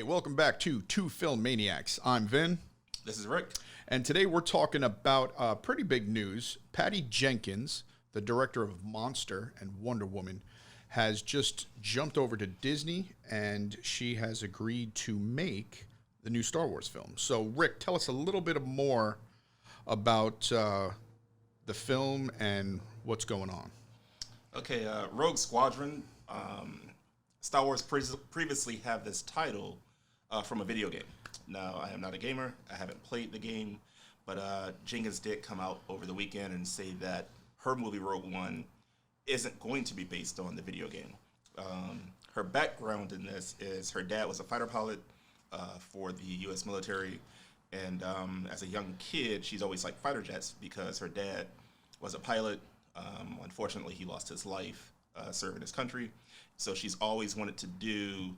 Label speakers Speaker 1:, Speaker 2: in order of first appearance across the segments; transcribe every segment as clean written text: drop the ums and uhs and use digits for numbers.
Speaker 1: welcome back to Two Film Maniacs. I'm Vin.
Speaker 2: This is Rick.
Speaker 1: And today we're talking about pretty big news. Patty Jenkins, the director of Monster and Wonder Woman, has just jumped over to Disney, and she has agreed to make the new Star Wars film. So, Rick, tell us a little bit more about the film and what's going on.
Speaker 2: Okay, Rogue Squadron. Star Wars previously had this title from a video game. Now, I am not a gamer. I haven't played the game. But Jenkins did come out over the weekend and say that her movie Rogue One isn't going to be based on the video game. Her background in this is her dad was a fighter pilot for the U.S. military. And as a young kid, she's always liked fighter jets because her dad was a pilot. Unfortunately, he lost his life serving his country. So she's always wanted to do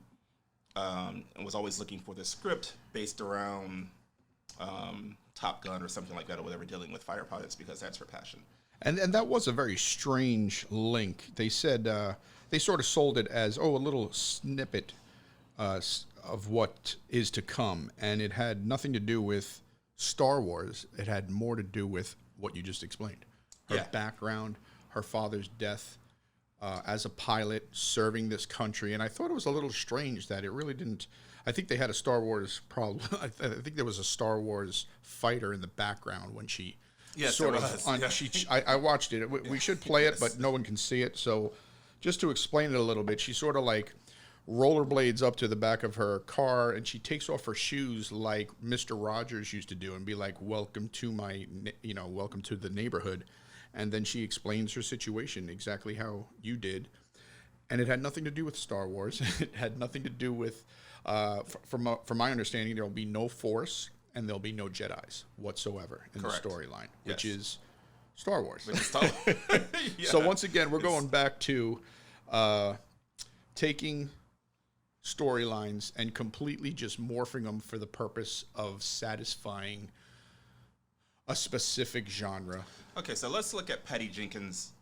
Speaker 2: and was always looking for the script based around Top Gun or something like that, or whatever, dealing with fighter pilots, because that's her passion.
Speaker 1: And that was a very strange link. They said they sort of sold it as, a little snippet of what is to come. And it had nothing to do with Star Wars. It had more to do with what you just explained. Her background, her father's death as a pilot serving this country. And I thought it was a little strange that it really didn't. I think they had a Star Wars problem. I think there was a Star Wars fighter in the background when she I watched it. We should play it, but no one can see it. So just to explain it a little bit, she sort of like rollerblades up to the back of her car and she takes off her shoes like Mr. Rogers used to do and be like, welcome to welcome to the neighborhood. And then she explains her situation exactly how you did. And it had nothing to do with Star Wars. It had nothing to do with, from my understanding, there will be no Force and there'll be no Jedis whatsoever in
Speaker 2: Correct.
Speaker 1: The storyline, which is Star Wars.
Speaker 2: Yeah.
Speaker 1: So once again, we're going back to taking storylines and completely just morphing them for the purpose of satisfying a specific genre.
Speaker 2: Okay, so let's look at Patty Jenkins'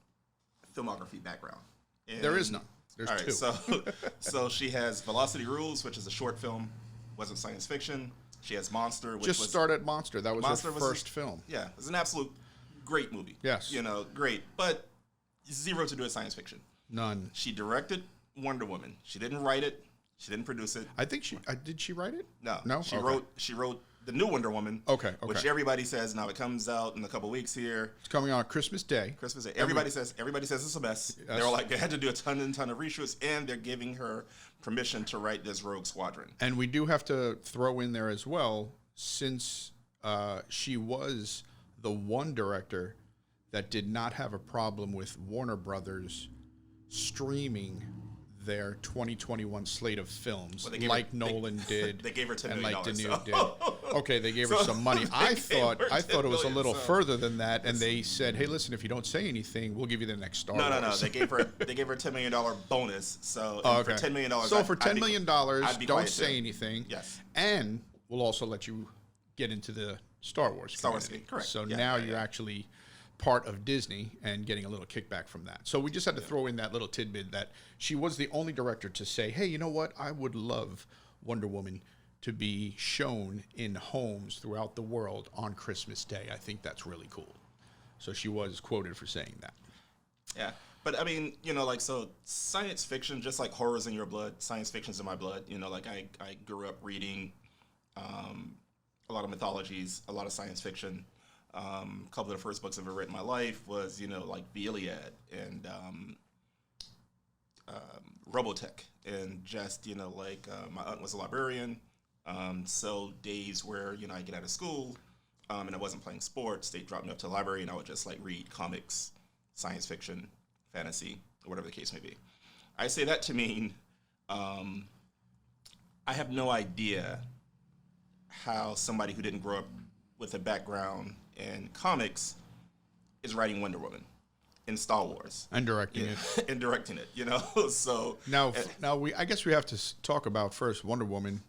Speaker 2: filmography background. And,
Speaker 1: there is none. There's
Speaker 2: all right,
Speaker 1: two.
Speaker 2: So she has Velocity Rules, which is a short film, wasn't science fiction. She has Monster, which
Speaker 1: started Monster. That was her first film.
Speaker 2: Yeah, it's an absolute great movie.
Speaker 1: Yes.
Speaker 2: Great, but zero to do with science fiction.
Speaker 1: None.
Speaker 2: She directed Wonder Woman. She didn't write it. She didn't produce it.
Speaker 1: I think did she write it?
Speaker 2: No. She wrote the new Wonder Woman.
Speaker 1: Okay.
Speaker 2: Which everybody says now it comes out in a couple weeks here.
Speaker 1: It's coming on Christmas Day.
Speaker 2: Everybody says it's a mess. Yes. They're like, they had to do a ton of reshoots, and they're giving her permission to write this Rogue Squadron.
Speaker 1: And we do have to throw in there as well, since she was the one director that did not have a problem with Warner Brothers streaming their 2021 slate of films, Nolan did.
Speaker 2: They gave her $10
Speaker 1: and
Speaker 2: million.
Speaker 1: Like Denis did. Okay, they gave her some money. I thought it was a little further than that, and they said, "Hey, listen, if you don't say anything, we'll give you the next Star Wars."
Speaker 2: No. They gave her $10 million bonus. So for $10 million,
Speaker 1: for $10 million, don't say anything.
Speaker 2: Yes,
Speaker 1: and we'll also let you get into the Star Wars.
Speaker 2: Correct.
Speaker 1: So now you're actually part of Disney and getting a little kickback from that. So we just had to throw in that little tidbit that she was the only director to say, hey, you know what? I would love Wonder Woman to be shown in homes throughout the world on Christmas Day. I think that's really cool. So she was quoted for saying that.
Speaker 2: Yeah. But I mean, so science fiction, just like horror's in your blood, science fiction's in my blood. I grew up reading a lot of mythologies, a lot of science fiction. A couple of the first books I've ever read in my life was, like the Iliad and Robotech, and just, my aunt was a librarian. So days where, I get out of school and I wasn't playing sports, they dropped me up to the library and I would just read comics, science fiction, fantasy, or whatever the case may be. I say that to mean I have no idea how somebody who didn't grow up with a background in comics is writing Wonder Woman in Star Wars
Speaker 1: and directing
Speaker 2: it. So
Speaker 1: now I guess we have to talk about first Wonder Woman.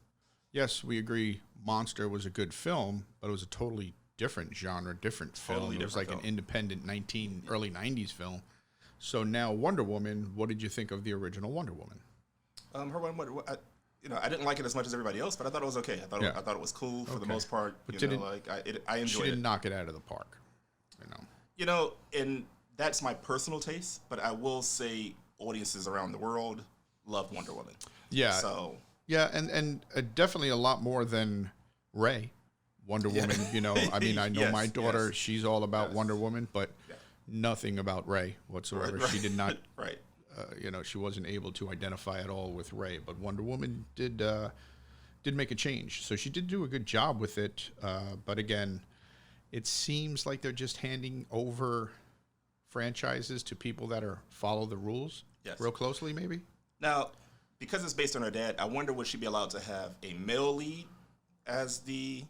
Speaker 1: Yes, we agree. Monster was a good film, but it was a totally different genre, different film. Totally it was like an independent early 90s film. So now Wonder Woman. What did you think of the original Wonder Woman?
Speaker 2: I didn't like it as much as everybody else, but I thought it was okay. I thought it was cool for the most part.
Speaker 1: But
Speaker 2: I enjoyed
Speaker 1: she didn't knock it out of the park.
Speaker 2: And that's my personal taste, but I will say audiences around the world love Wonder Woman.
Speaker 1: Yeah.
Speaker 2: So
Speaker 1: yeah, and definitely a lot more than Ray. Wonder Woman, I mean, I know
Speaker 2: Yes,
Speaker 1: my daughter,
Speaker 2: yes.
Speaker 1: she's all about
Speaker 2: Yes.
Speaker 1: Wonder Woman, but nothing about Ray whatsoever.
Speaker 2: Right.
Speaker 1: She did not,
Speaker 2: Right.
Speaker 1: she wasn't able to identify at all with Ray. But Wonder Woman did make a change, so she did do a good job with it. But again, it seems like they're just handing over franchises to people that follow the rules
Speaker 2: Yes.
Speaker 1: real closely, maybe.
Speaker 2: Now, because it's based on her dad, I wonder would she be allowed to have a male lead as the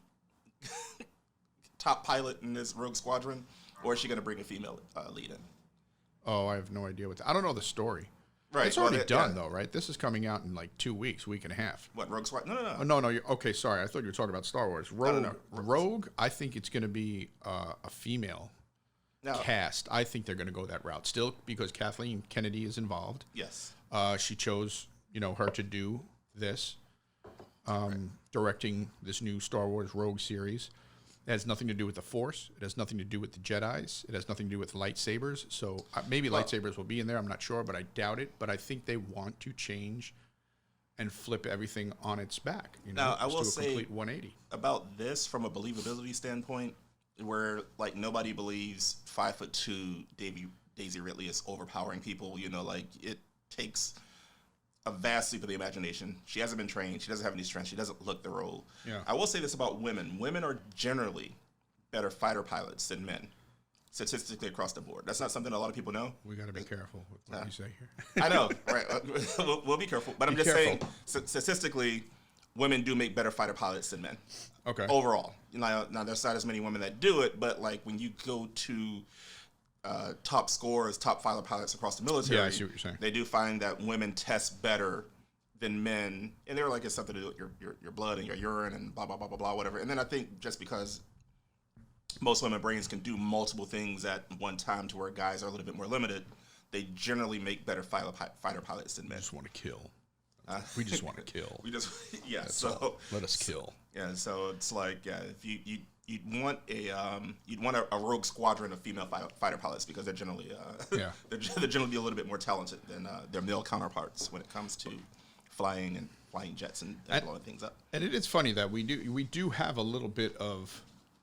Speaker 2: top pilot in this Rogue Squadron, or is she going to bring a female lead in?
Speaker 1: Oh, I have no idea I don't know the story.
Speaker 2: Right.
Speaker 1: It's already done, though, right? This is coming out in like 2 weeks, week and a half.
Speaker 2: What, Rogue Squadron? No.
Speaker 1: Oh, no. Okay, sorry. I thought you were talking about Star Wars. Rogue,
Speaker 2: No.
Speaker 1: Rogue, I think it's going to be a female
Speaker 2: Now,
Speaker 1: cast. I think they're going to go that route still because Kathleen Kennedy is involved.
Speaker 2: yes.
Speaker 1: She chose, her to do this, directing this new Star Wars Rogue series. It has nothing to do with the Force. It has nothing to do with the Jedis. It has nothing to do with lightsabers. So maybe lightsabers will be in there. I'm not sure, but I doubt it. But I think they want to change and flip everything on its back.
Speaker 2: Now, I will
Speaker 1: just do a
Speaker 2: say
Speaker 1: complete 180.
Speaker 2: about this from a believability standpoint, where like nobody believes 5'2" Daisy Ridley is overpowering people. It takes a vast leap of the imagination. She hasn't been trained. She doesn't have any strength. She doesn't look the role.
Speaker 1: Yeah.
Speaker 2: I will say this about women. Women are generally better fighter pilots than men, statistically across the board. That's not something a lot of people know.
Speaker 1: We got to be careful with what you say here.
Speaker 2: I know, right? We'll be careful. But I'm just saying, statistically, women do make better fighter pilots than men.
Speaker 1: Okay.
Speaker 2: Overall. Now, there's not as many women that do it, but like when you go to top scorers, top fighter pilots across the military,
Speaker 1: Yeah, I see what you're saying.
Speaker 2: they do find that women test better than men, and they're like, it's something to do with your blood and your urine and blah blah blah blah blah whatever. And then I think just because most women brains can do multiple things at one time, to where guys are a little bit more limited, they generally make better fighter pilots than men.
Speaker 1: We just want to kill. We just want to kill.
Speaker 2: We just
Speaker 1: That's
Speaker 2: so
Speaker 1: all. Let us kill.
Speaker 2: yeah, so it's like if you'd want a rogue squadron of female fighter pilots, because they're generally they're generally a little bit more talented than their male counterparts when it comes to flying jets and blowing things up.
Speaker 1: And it is funny that we do have a little bit of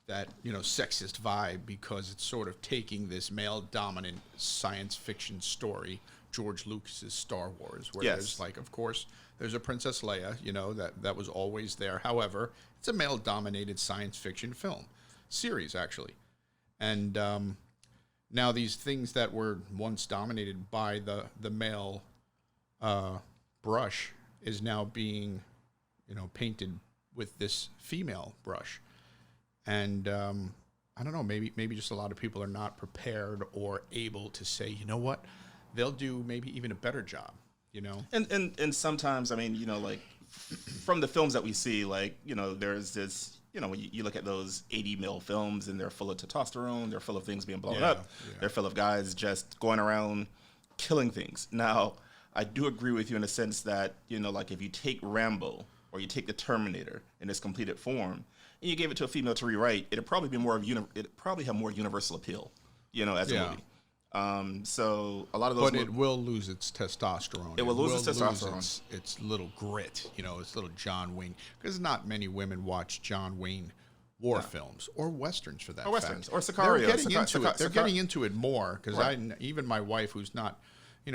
Speaker 1: that sexist vibe, because it's sort of taking this male dominant science fiction story, George Lucas's Star Wars, where
Speaker 2: Yes.
Speaker 1: there's like, of course, there's a Princess Leia, that was always there. However, it's a male dominated science fiction film series, actually. And now these things that were once dominated by the male brush is now being painted with this female brush. And I don't know, maybe just a lot of people are not prepared or able to say, you know what, they'll do maybe even a better job,
Speaker 2: And sometimes, I mean, like from the films that we see, like, there's this, when you look at those 80 mil films, and they're full of testosterone, they're full of things being blown up, they're full of guys just going around killing things. Now, I do agree with you in the sense that, like if you take Rambo or you take the Terminator in its completed form, and you gave it to a female to rewrite, it'd probably be it'd probably have more universal appeal, as a movie. So a lot of those,
Speaker 1: but it will lose its testosterone.
Speaker 2: It will lose its testosterone.
Speaker 1: Its little grit, its little John Wayne. Because not many women watch John Wayne war films or westerns for that.
Speaker 2: Or westerns,
Speaker 1: fact.
Speaker 2: or Sicario.
Speaker 1: They're getting into it. They're getting into it more, because even my wife, who's not,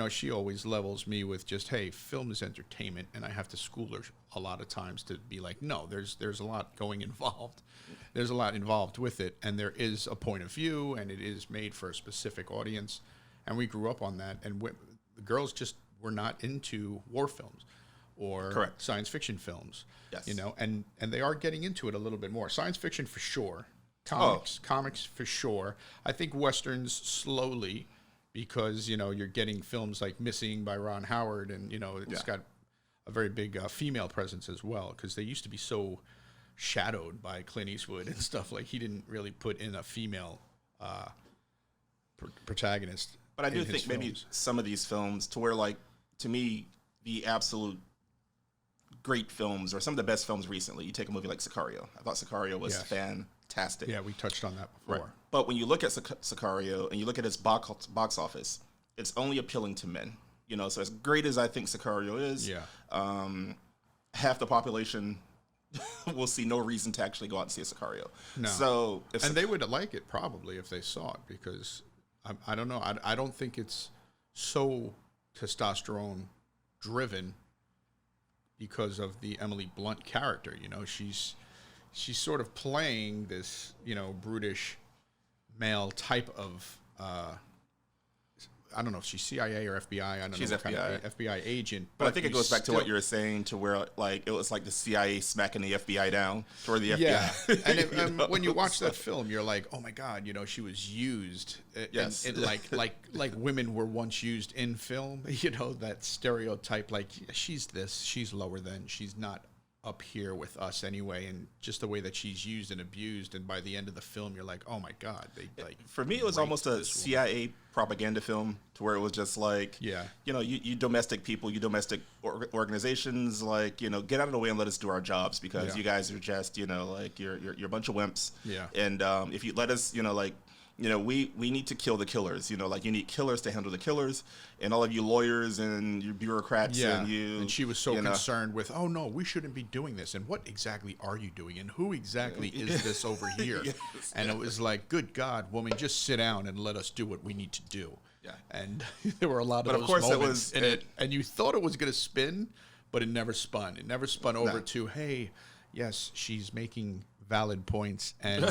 Speaker 1: she always levels me with just, hey, film is entertainment, and I have to school her a lot of times to be like, no, there's a lot going involved. There's a lot involved with it, and there is a point of view, and it is made for a specific audience, and we grew up on that, and the girls just were not into war films or science fiction films, and they are getting into it a little bit more. Science fiction for sure, comics for sure. I think westerns slowly, because you're getting films like Missing by Ron Howard, and it's got a very big female presence as well, because they used to be so shadowed by Clint Eastwood and stuff. Like, he didn't really put in a female protagonist.
Speaker 2: But I do think maybe some of these films, to where, like, to me, the absolute great films or some of the best films recently. You take a movie like Sicario. I thought Sicario was fantastic.
Speaker 1: Yeah, we touched on that before.
Speaker 2: Right. But when you look at Sicario and you look at its box office, it's only appealing to men. You know, so as great as I think Sicario is, half the population will see no reason to actually go out and see a Sicario.
Speaker 1: No.
Speaker 2: So
Speaker 1: and they would like it probably if they saw it, because I don't know. I don't think it's so testosterone driven because of the Emily Blunt character. You know, she's sort of playing this, you know, brutish male type of I don't know if she's CIA or FBI. I don't know.
Speaker 2: She's
Speaker 1: what kind
Speaker 2: FBI.
Speaker 1: of FBI agent.
Speaker 2: But I think it goes back to what you were saying, to where like it was like the CIA smacking the FBI down toward the FBI.
Speaker 1: Yeah, and when you watch that film, you're like, oh my God, you know, she was used.
Speaker 2: Yes,
Speaker 1: and like women were once used in film. You know, that stereotype, like she's this, she's lower than, she's not up here with us anyway, and just the way that she's used and abused, and by the end of the film you're like, oh my God, they like.
Speaker 2: For me, it was almost a CIA propaganda film, to where it was just like, you know, you domestic people, you domestic organizations, like, you know, get out of the way and let us do our jobs, because you guys are just, you know, like you're a bunch of wimps. And if you let us, you know, like, you know, we need to kill the killers. You know, like you need killers to handle the killers, and all of you lawyers and your bureaucrats and you.
Speaker 1: And she was so concerned with, oh no, we shouldn't be doing this, and what exactly are you doing, and who exactly is this over here? And it was like, good God, woman, just sit down and let us do what we need to do. And there were a lot of those moments
Speaker 2: it was,
Speaker 1: in it, and you thought it was going to spin, but it never spun. It never spun over to, hey, yes, she's making valid points, and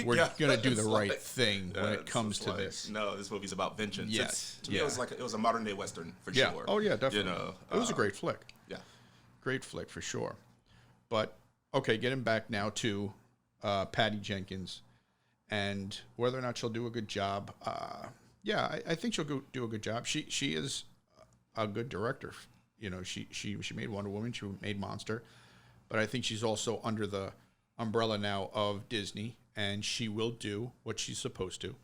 Speaker 1: we're going to do the right thing when it comes to this.
Speaker 2: No, this movie's about vengeance.
Speaker 1: Yes.
Speaker 2: To me, it was a modern day Western for sure.
Speaker 1: Oh, yeah, definitely.
Speaker 2: You know,
Speaker 1: it was a great flick.
Speaker 2: Yeah.
Speaker 1: Great flick for sure. But, okay, getting back now to Patty Jenkins and whether or not she'll do a good job. I think she'll do a good job. She is a good director. You know, she made Wonder Woman. She made Monster. But I think she's also under the umbrella now of Disney, and she will do what she's supposed to.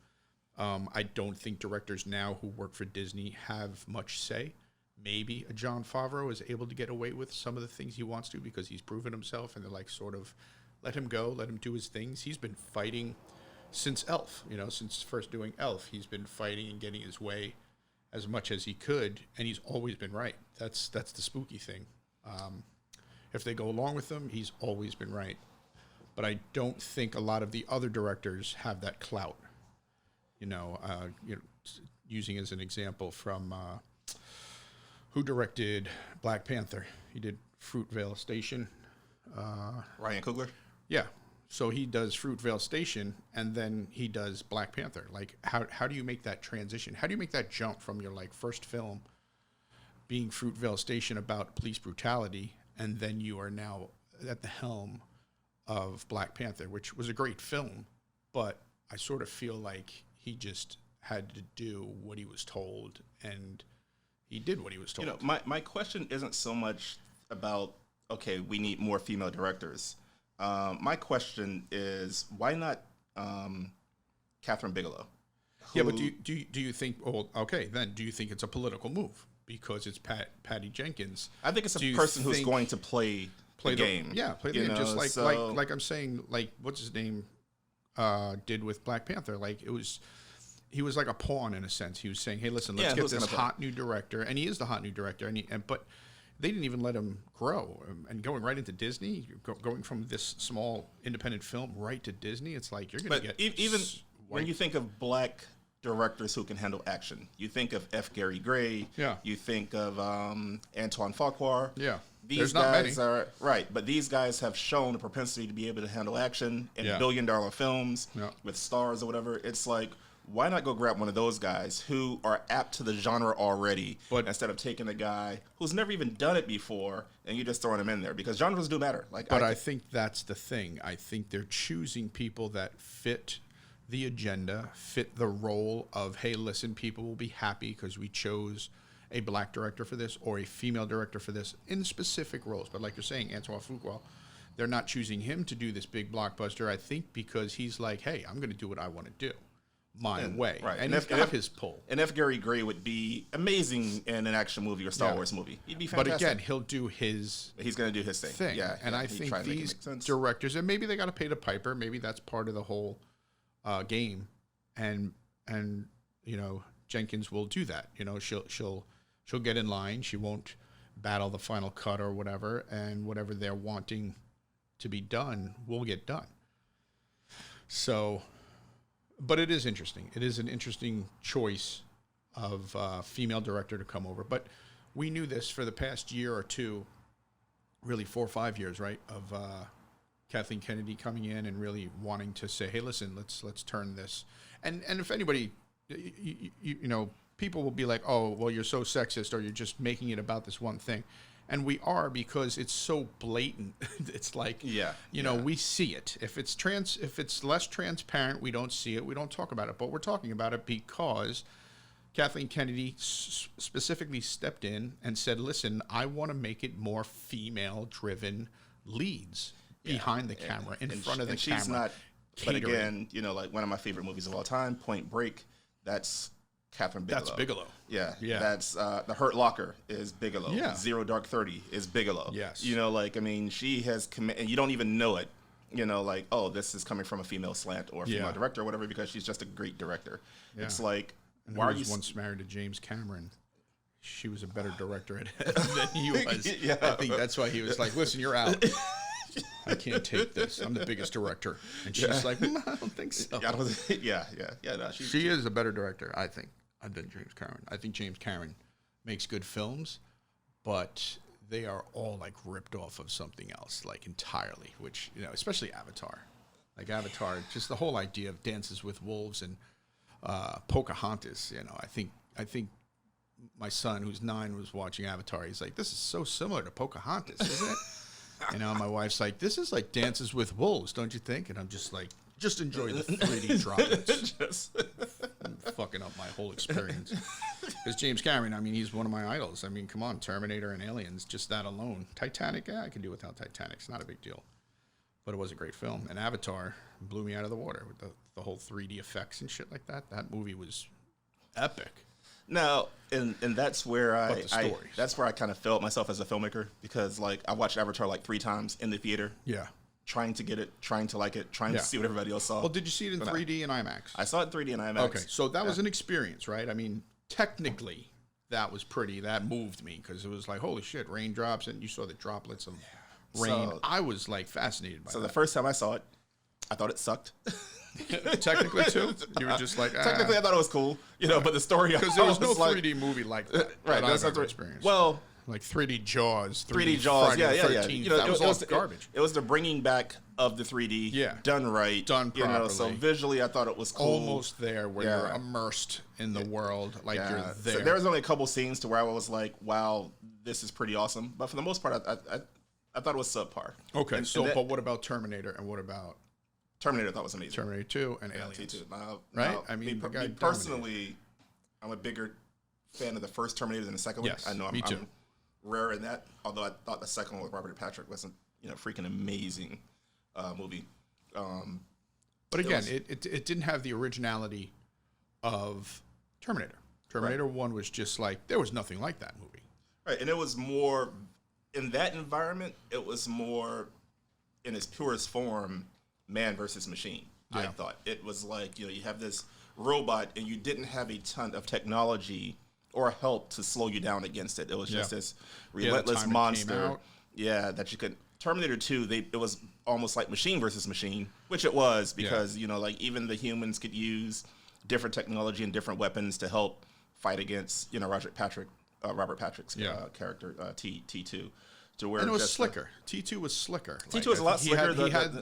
Speaker 1: I don't think directors now who work for Disney have much say. Maybe a Jon Favreau is able to get away with some of the things he wants to because he's proven himself, and they're like, sort of, let him go, let him do his things. He's been fighting since Elf, you know, since first doing Elf. He's been fighting and getting his way as much as he could, and he's always been right. That's the spooky thing. If they go along with him, he's always been right. But I don't think a lot of the other directors have that clout. You know, using as an example from who directed Black Panther? He did Fruitvale Station.
Speaker 2: Ryan Coogler?
Speaker 1: Yeah. So he does Fruitvale Station, and then he does Black Panther. Like, how do you make that transition? How do you make that jump from your, like, first film being Fruitvale Station about police brutality, and then you are now at the helm of Black Panther, which was a great film, but I sort of feel like he just had to do what he was told, and he did what he was told.
Speaker 2: You know, my question isn't so much about, okay, we need more female directors. My question is, why not Catherine Bigelow?
Speaker 1: Yeah, but do you think? Oh, okay, then do you think it's a political move because it's Patty Jenkins?
Speaker 2: I think it's a person who's going to play the game.
Speaker 1: Yeah, play the game. Just like I'm saying, like what's his name did with Black Panther. Like he was like a pawn in a sense. He was saying, hey, listen, let's get this hot new director, and he is the hot new director, but they didn't even let him grow. And going right into Disney, going from this small independent film right to Disney, it's like you're going to get
Speaker 2: even when you think of black directors who can handle action, you think of F. Gary Gray.
Speaker 1: Yeah.
Speaker 2: You think of Antoine Fuqua.
Speaker 1: Yeah.
Speaker 2: These guys are right, but these guys have shown a propensity to be able to handle action in billion-dollar films with stars or whatever. It's like, why not go grab one of those guys who are apt to the genre already, but instead of taking a guy who's never even done it before and you just throwing him in there, because genres do matter. Like,
Speaker 1: but I think that's the thing. I think they're choosing people that fit the agenda, fit the role of, hey, listen, people will be happy because we chose a black director for this or a female director for this in specific roles. But like you're saying, Antoine Fuqua, they're not choosing him to do this big blockbuster, I think, because he's like, hey, I'm going to do what I want to do. my way.
Speaker 2: Right.
Speaker 1: And he's got his pull.
Speaker 2: And if Gary Gray would be amazing in an action movie or Star Wars movie, he'd be fantastic.
Speaker 1: But again, he'll do his
Speaker 2: he's going to do his thing. Yeah.
Speaker 1: And I think these directors, and maybe they got to pay the piper. Maybe that's part of the whole game. And you know, Jenkins will do that. You know, she'll get in line. She won't battle the final cut or whatever, and whatever they're wanting to be done will get done. So, but it is interesting. It is an interesting choice of female director to come over. But we knew this for the past year or two, really 4 or 5 years, right, of Kathleen Kennedy coming in and really wanting to say, hey, listen, let's turn this. And if anybody, you know, people will be like, oh, well, you're so sexist, or you're just making it about this one thing. And we are, because it's so blatant. It's like, you know, we see it. If it's less transparent, we don't see it. We don't talk about it. But we're talking about it because Kathleen Kennedy specifically stepped in and said, listen, I want to make it more female-driven leads behind the camera, in front of the camera.
Speaker 2: She's not, but again, you know, like one of my favorite movies of all time, Point Break, that's Catherine Bigelow.
Speaker 1: That's Bigelow.
Speaker 2: Yeah. That's The Hurt Locker is Bigelow.
Speaker 1: Yeah.
Speaker 2: Zero Dark 30 is Bigelow.
Speaker 1: Yes.
Speaker 2: You know, like, I mean, she has and you don't even know it. You know, like, oh, this is coming from a female slant or a female director or whatever, because she's just a great director. Yeah. It's like,
Speaker 1: and why are you once married to James Cameron? She was a better director at it than he was. I think that's why he was like, listen, you're out. I can't take this. I'm the biggest director. And she's like, I don't think so.
Speaker 2: No,
Speaker 1: she is a better director, I think, than James Cameron. I think James Cameron makes good films, but they are all like ripped off of something else, like entirely, which, you know, especially Avatar. Like Avatar, just the whole idea of Dances with Wolves and Pocahontas, you know, I think my son, who's 9, was watching Avatar. He's like, this is so similar to Pocahontas, isn't it? You know, my wife's like, this is like Dances with Wolves, don't you think? And I'm just like, just enjoy the 3D droplets. I'm fucking up my whole experience. Because James Cameron, I mean, he's one of my idols. I mean, come on, Terminator and Aliens, just that alone. Titanic, I can do without Titanic. It's not a big deal. But it was a great film. And Avatar blew me out of the water with the whole 3D effects and shit like that. That movie was epic.
Speaker 2: No, and that's where I kind of felt myself as a filmmaker, because like I watched Avatar like 3 times in the theater.
Speaker 1: Yeah.
Speaker 2: Trying to get it, trying to like it, trying to see what everybody else saw.
Speaker 1: Well, did you see it in 3D and IMAX?
Speaker 2: I saw it in 3D and IMAX.
Speaker 1: Okay, so that was an experience, right? I mean, technically, that was pretty. That moved me, because it was like, holy shit, raindrops, and you saw the droplets of rain. So, I was like fascinated by that.
Speaker 2: So the first time I saw it, I thought it sucked.
Speaker 1: Technically, too? You were just like,
Speaker 2: Technically, I thought it was cool, you know, but the story...
Speaker 1: Because there was no 3D movie like that.
Speaker 2: Right, that's not
Speaker 1: experience.
Speaker 2: Well...
Speaker 1: Like 3D Jaws,
Speaker 2: 3D Jaws,
Speaker 1: Friday
Speaker 2: yeah.
Speaker 1: 13th,
Speaker 2: You know,
Speaker 1: that was garbage.
Speaker 2: It was the bringing back of the 3D, done right,
Speaker 1: done properly.
Speaker 2: You know, so visually, I thought it was cool.
Speaker 1: Almost there, where you're immersed in the world, like you're there.
Speaker 2: So there was only a couple scenes to where I was like, "Wow, this is pretty awesome." But for the most part, I thought it was subpar.
Speaker 1: Okay, but what about Terminator, and what about
Speaker 2: Terminator? I thought was amazing.
Speaker 1: Terminator 2 and Aliens,
Speaker 2: T2.
Speaker 1: Right?
Speaker 2: Now,
Speaker 1: I mean,
Speaker 2: me personally, I'm a bigger fan of the first Terminator than the second one. I know,
Speaker 1: me too.
Speaker 2: I'm rare in that, although I thought the second one with Robert Patrick wasn't, you know, freaking amazing movie.
Speaker 1: But again, it didn't have the originality of Terminator. Terminator 1 was just like, there was nothing like that movie.
Speaker 2: Right, and it was more, in that environment, it was more, in its purest form, man versus machine. I thought. It was like, you know, you have this robot, and you didn't have a ton of technology or help to slow you down against it. It was just this relentless monster. That you could... Terminator 2, it was almost like machine versus machine, which it was, because, you know, like even the humans could use different technology and different weapons to help fight against, you know, Robert Patrick's character, T2. To where
Speaker 1: and it was slicker. T2 was slicker.
Speaker 2: T2 was a lot slicker.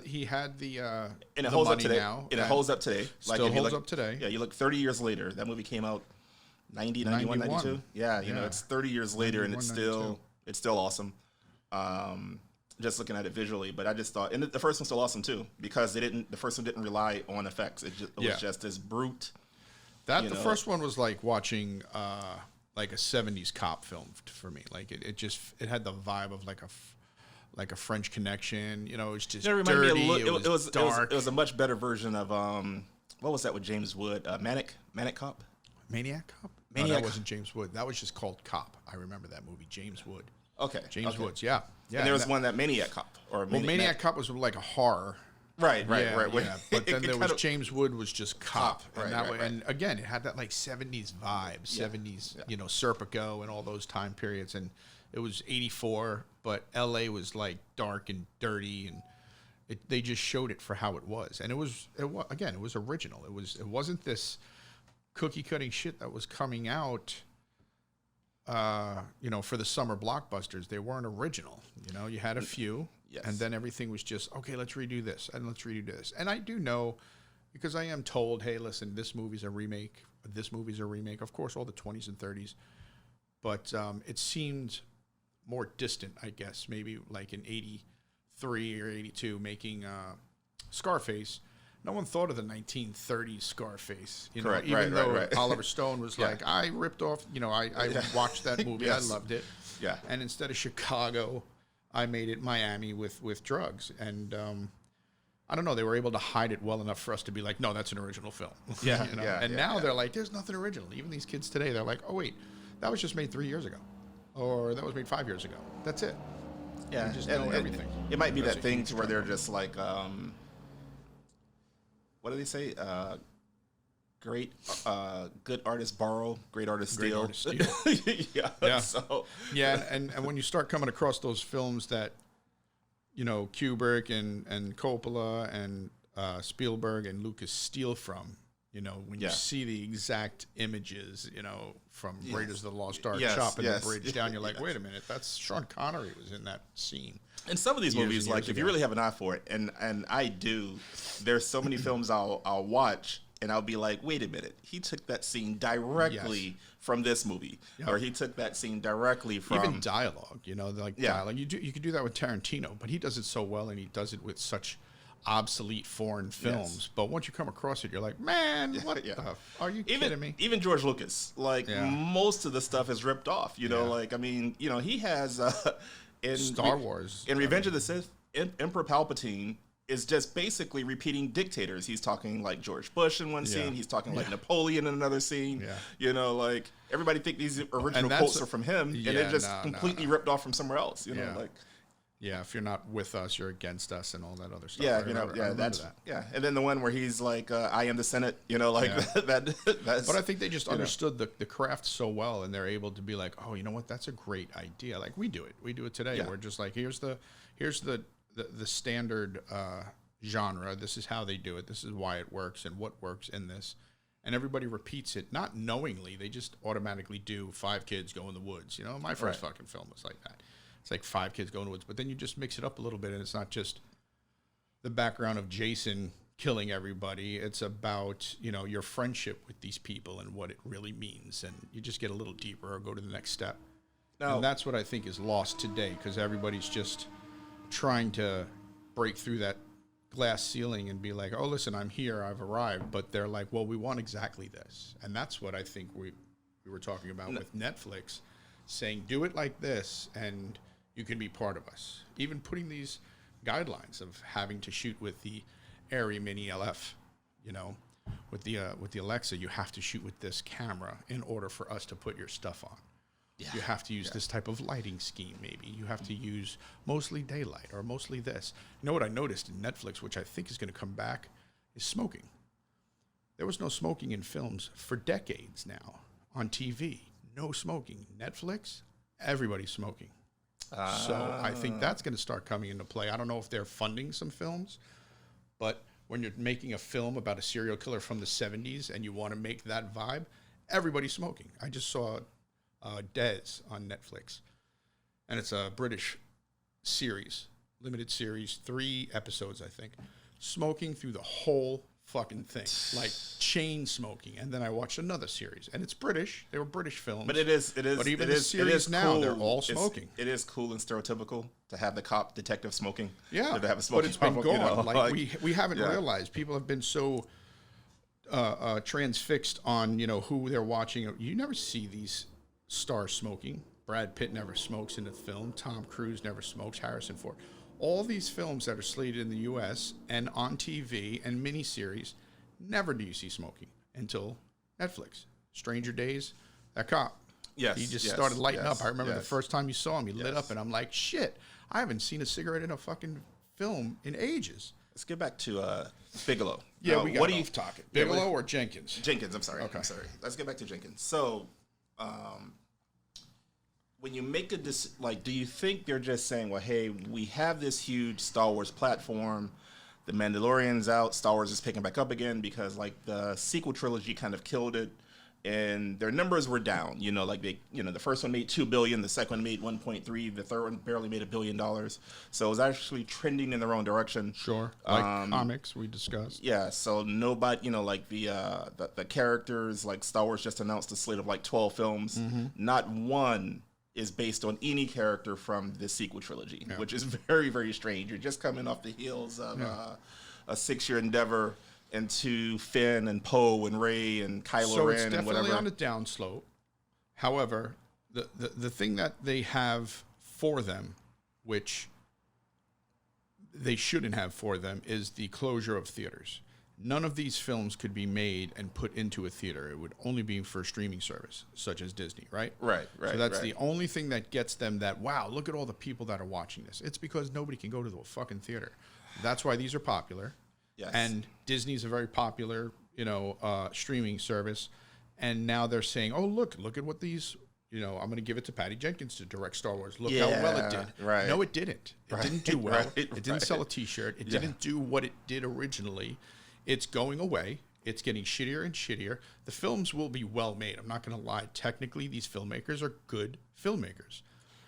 Speaker 1: He had the
Speaker 2: and it holds up today.
Speaker 1: Now,
Speaker 2: and it holds up today.
Speaker 1: Still holds up today.
Speaker 2: Yeah, you look 30 years later. That movie came out 90, 91, 92. Yeah, you know, it's 30 years later, and it's still awesome. Just looking at it visually, but I just thought, and the first one's still awesome too, because the first one didn't rely on effects. It was just this brute.
Speaker 1: The first one was like watching like a 70s cop film for me. Like it had the vibe of like a French Connection. You know, it was just dirty. It was dark.
Speaker 2: It was a much better version of what was that with James Wood? Manic Cop.
Speaker 1: Maniac Cop? No,
Speaker 2: Maniac
Speaker 1: that wasn't James Wood. That was just called Cop. I remember that movie, James Wood.
Speaker 2: Okay,
Speaker 1: James
Speaker 2: okay.
Speaker 1: Woods, yeah.
Speaker 2: And there was one that Maniac Cop or
Speaker 1: Maniac Cop was like a horror.
Speaker 2: Right.
Speaker 1: Yeah. But then there was James Wood was just Cop.
Speaker 2: Right,
Speaker 1: And,
Speaker 2: right.
Speaker 1: And again, it had that like 70s vibe, 70s, Serpico and all those time periods. And it was 84, but LA was like dark and dirty, and they just showed it for how it was. And it was original. It wasn't this cookie cutting shit that was coming out for the summer blockbusters. They weren't original. You had a few.
Speaker 2: Yes.
Speaker 1: And then everything was just, okay, let's redo this, and let's redo this. And I do know, because I am told, hey, listen, this movie's a remake. This movie's a remake. Of course, all the 20s and 30s. But it seemed more distant, I guess, maybe like in 83 or 82, making Scarface. No one thought of the 1930s Scarface.
Speaker 2: Correct,
Speaker 1: even though
Speaker 2: right.
Speaker 1: Oliver Stone was like, I ripped off, I watched that movie.
Speaker 2: Yes.
Speaker 1: I loved it.
Speaker 2: Yeah.
Speaker 1: And instead of Chicago, I made it Miami with drugs. And I don't know, they were able to hide it well enough for us to be like, no, that's an original film.
Speaker 2: Yeah,
Speaker 1: now they're like, there's nothing original. Even these kids today, they're like, oh, wait, that was just made 3 years ago. Or that was made 5 years ago. That's it.
Speaker 2: Yeah,
Speaker 1: We just know everything.
Speaker 2: It might be
Speaker 1: That's
Speaker 2: that
Speaker 1: a
Speaker 2: thing
Speaker 1: huge
Speaker 2: to where they're
Speaker 1: problem.
Speaker 2: just like, what do they say? Good artists borrow, great artists
Speaker 1: Great
Speaker 2: steal.
Speaker 1: artists steal.
Speaker 2: Yeah. So
Speaker 1: Yeah, and when you start coming across those films that, Kubrick and Coppola and Spielberg and Lucas steal from, when you see the exact images, from Raiders of the Lost Ark
Speaker 2: Yes,
Speaker 1: chopping
Speaker 2: yes.
Speaker 1: the bridge down, you're like, wait a minute, that's Sean Connery was in that scene.
Speaker 2: in some of these
Speaker 1: Years
Speaker 2: movies,
Speaker 1: and
Speaker 2: like
Speaker 1: years
Speaker 2: if you
Speaker 1: ago.
Speaker 2: really have an eye for it, and I do, there's so many films I'll watch. And I'll be like, wait a minute, he took that scene directly from this movie, or he took that scene directly from
Speaker 1: Even dialogue, dialogue. You could do that with Tarantino, but he does it so well, and he does it with such obsolete foreign films.
Speaker 2: Yes.
Speaker 1: But once you come across it, you're like, man, what the? Are you kidding me?
Speaker 2: Even George Lucas, most of the stuff is ripped off. He has in
Speaker 1: Star Wars.
Speaker 2: in Revenge of the Sith, Emperor Palpatine is just basically repeating dictators. He's talking like George Bush in one scene. He's talking like Napoleon in another scene. Yeah. Everybody think these original
Speaker 1: that's
Speaker 2: quotes are from him, and they're just completely ripped off from somewhere else.
Speaker 1: If you're not with us, you're against us, and all that other stuff.
Speaker 2: Yeah,
Speaker 1: I remember that.
Speaker 2: Yeah, and then the one where he's like, "I am the Senate," that's.
Speaker 1: But I think they just understood the craft so well, and they're able to be like, oh, you know what? That's a great idea. Like we do it today.
Speaker 2: Yeah.
Speaker 1: We're just like, here's the standard genre. This is how they do it. This is why it works and what works in this. And everybody repeats it, not knowingly. They just automatically do 5 kids go in the woods. My first fucking film was like that. It's like 5 kids go in the woods. But then you just mix it up a little bit, and it's not just the background of Jason killing everybody. It's about, your friendship with these people and what it really means. And you just get a little deeper or go to the next step. And that's what I think is lost today, because everybody's just trying to break through that glass ceiling and be like, oh, listen, I'm here, I've arrived. But they're like, well, we want exactly this. And that's what I think we were talking about with Netflix, saying, do it like this, and you can be part of us. Even putting these guidelines of having to shoot with the Arri Mini LF, with the Alexa, you have to shoot with this camera in order for us to put your stuff on. Yeah. You have to use this type of lighting scheme, maybe. You have to use mostly daylight or mostly this. You know what I noticed in Netflix, which I think is going to come back, is smoking. There was no smoking in films for decades now on TV. No smoking. Netflix, everybody's smoking. So I think that's going to start coming into play. I don't know if they're funding some films, but when you're making a film about a serial killer from the 70s and you want to make that vibe, everybody's smoking. I just saw Des on Netflix, and it's a British series, limited series, 3 episodes, I think, smoking through the whole fucking thing, like chain smoking. And then I watched another series, and it's British. They were British films,
Speaker 2: But it is.
Speaker 1: But even the series now, they're all smoking.
Speaker 2: It is cool and stereotypical to have the cop detective smoking.
Speaker 1: Yeah,
Speaker 2: to have a
Speaker 1: but
Speaker 2: smoking
Speaker 1: it's been
Speaker 2: problem,
Speaker 1: gone. We haven't realized. People have been so transfixed on who they're watching. You never see these stars smoking. Brad Pitt never smokes in a film. Tom Cruise never smokes. Harrison Ford. All these films that are slated in the U.S. and on TV and miniseries Never do you see smoking until Netflix. Stranger Days, that cop.
Speaker 2: Yes.
Speaker 1: He just started lighting up. I remember the
Speaker 2: yes.
Speaker 1: first time you saw him, he lit up, and I'm like, shit, I haven't seen a cigarette in a fucking film in ages.
Speaker 2: Let's get back to Bigelow.
Speaker 1: Yeah, we got
Speaker 2: what
Speaker 1: off
Speaker 2: do you
Speaker 1: topic. Bigelow or Jenkins?
Speaker 2: Jenkins, I'm sorry.
Speaker 1: Okay.
Speaker 2: I'm sorry. Let's get back to Jenkins. So, when you make a do you think they're just saying, well, hey, we have this huge Star Wars platform, The Mandalorian's out, Star Wars is picking back up again because like the sequel trilogy kind of killed it, and their numbers were down. Like the first one made $2 billion, the second one made 1.3, the third one barely made $1 billion. So it was actually trending in the wrong direction.
Speaker 1: Sure, like comics we discussed.
Speaker 2: Yeah, so nobody, like the characters, like Star Wars just announced a slate of like 12 films.
Speaker 1: Mm-hmm.
Speaker 2: Not one is based on any character from the sequel trilogy, which is very, very strange. You're just coming off the heels of a 6-year endeavor into Finn and Poe and Rey and Kylo Ren and whatever. So it's definitely
Speaker 1: on the downslope. However, the thing that they have for them, which they shouldn't have for them, is the closure of theaters. None of these films could be made and put into a theater. It would only be for a streaming service, such as Disney, right?
Speaker 2: Right.
Speaker 1: So that's the only thing that gets them that, wow, look at all the people that are watching this. It's because nobody can go to the fucking theater. That's why these are popular.
Speaker 2: Yes.
Speaker 1: And Disney's a very popular, streaming service. And now they're saying, oh, look at what these, I'm going to give it to Patty Jenkins to direct Star Wars. Look how well it did.
Speaker 2: Right.
Speaker 1: No, it didn't. It didn't do well.
Speaker 2: It
Speaker 1: didn't sell a T-shirt. It didn't do what it did originally. It's going away. It's getting shittier and shittier. The films will be well made. I'm not going to lie. Technically, these filmmakers are good filmmakers.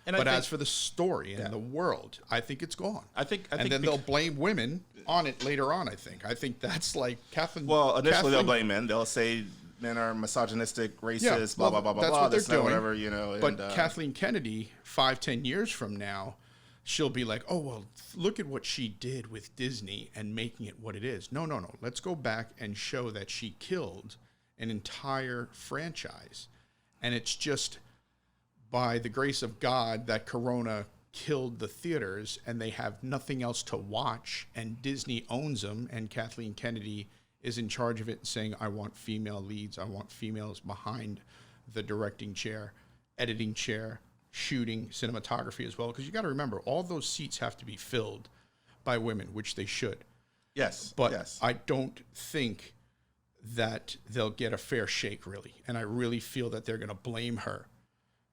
Speaker 1: But as for the story and the world, I think it's gone.
Speaker 2: I think
Speaker 1: they'll blame women on it later on. I think that's like Kathleen.
Speaker 2: Well, initially they'll blame men. They'll say men are misogynistic, racist, blah blah blah blah.
Speaker 1: That's
Speaker 2: blah.
Speaker 1: what they're doing.
Speaker 2: Whatever.
Speaker 1: But Kathleen Kennedy, 5-10 years from now, she'll be like, oh well, look at what she did with Disney and making it what it is. No. Let's go back and show that she killed an entire franchise, and it's just by the grace of God that Corona killed the theaters and they have nothing else to watch, and Disney owns them, and Kathleen Kennedy is in charge of it and saying, I want female leads. I want females behind the directing chair, editing chair, shooting, cinematography as well. Because you got to remember, all those seats have to be filled by women, which they should.
Speaker 2: Yes.
Speaker 1: But I don't think that they'll get a fair shake, really. And I really feel that they're going to blame her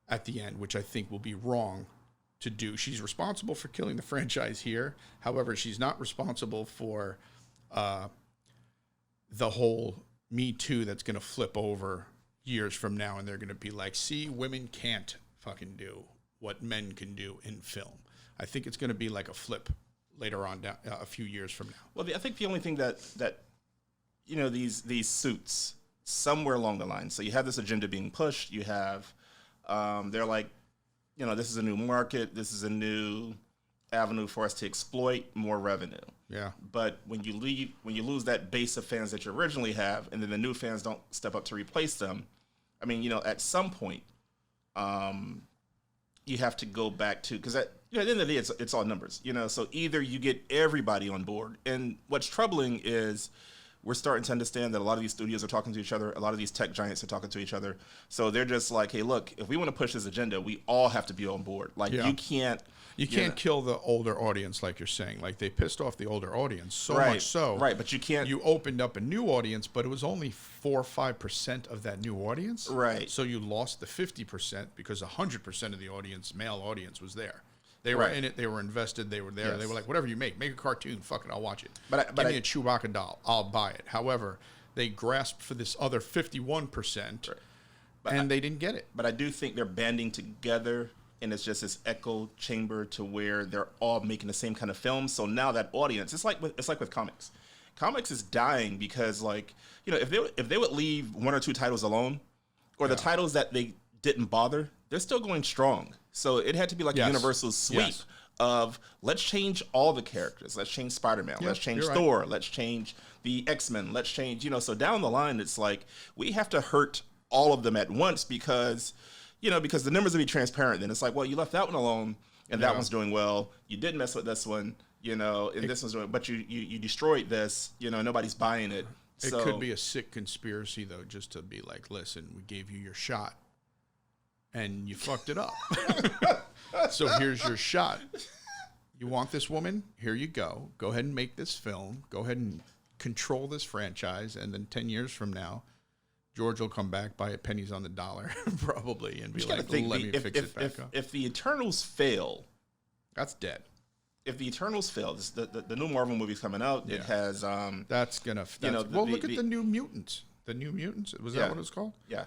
Speaker 1: at the end, which I think will be wrong to do. She's responsible for killing the franchise here. However, she's not responsible for the whole Me Too that's going to flip over years from now, and they're going to be like, see, women can't fucking do what men can do in film. I think it's going to be like a flip later on down a few years from now.
Speaker 2: Well, I think the only thing that these suits somewhere along the line. So you have this agenda being pushed. You have they're like, this is a new market. This is a new avenue for us to exploit more revenue.
Speaker 1: Yeah.
Speaker 2: But when you lose that base of fans that you originally have, and then the new fans don't step up to replace them, I mean, at some point, you have to go back to, because at the end of the day, it's all numbers. So either you get everybody on board, and what's troubling is we're starting to understand that a lot of these studios are talking to each other. A lot of these tech giants are talking to each other. So they're just like, hey, look, if we want to push this agenda, we all have to be on board. Like, you can't
Speaker 1: kill the older audience, like you're saying. Like, they pissed off the older audience so
Speaker 2: right,
Speaker 1: much so.
Speaker 2: Right, but you can't.
Speaker 1: You opened up a new audience, but it was only 4 or 5% of that new audience.
Speaker 2: Right.
Speaker 1: So you lost the 50% because 100% of the audience, male audience, was there. They were in it. They were invested. They were there. Yes. They were like, whatever you make a cartoon. Fuck it, I'll watch it. Give me a Chewbacca doll. I'll buy it. However, they grasped for this other 51%, and they didn't get it.
Speaker 2: But I do think they're banding together, and it's just this echo chamber to where they're all making the same kind of film. So now that audience, it's like with comics. Comics is dying because, like, if they would leave 1 or 2 titles alone, or the titles that they didn't bother, they're still going strong. So it had to be like a universal sweep of, let's change all the characters. Let's change Spider-Man. Let's change Thor. Right. Let's change the X-Men. Let's change, so down the line, it's like we have to hurt all of them at once because the numbers will be transparent. Then it's like, well, you left that one alone and that one's doing well. You didn't mess with this one, and this one's doing, but you destroyed this, nobody's buying it.
Speaker 1: It
Speaker 2: So,
Speaker 1: could be a sick conspiracy, though, just to be like, listen, we gave you your shot, and you fucked it up. So here's your shot. You want this woman? Here you go. Go ahead and make this film. Go ahead and control this franchise, and then 10 years from now, George will come back, buy it pennies on the dollar, probably, and be like, let me fix it back up.
Speaker 2: If the Eternals fail,
Speaker 1: That's dead.
Speaker 2: if the Eternals fail, the new Marvel movie's coming out. It has
Speaker 1: That's gonna. Look at the New Mutants. The New Mutants. Was that what it was called?
Speaker 2: Yeah.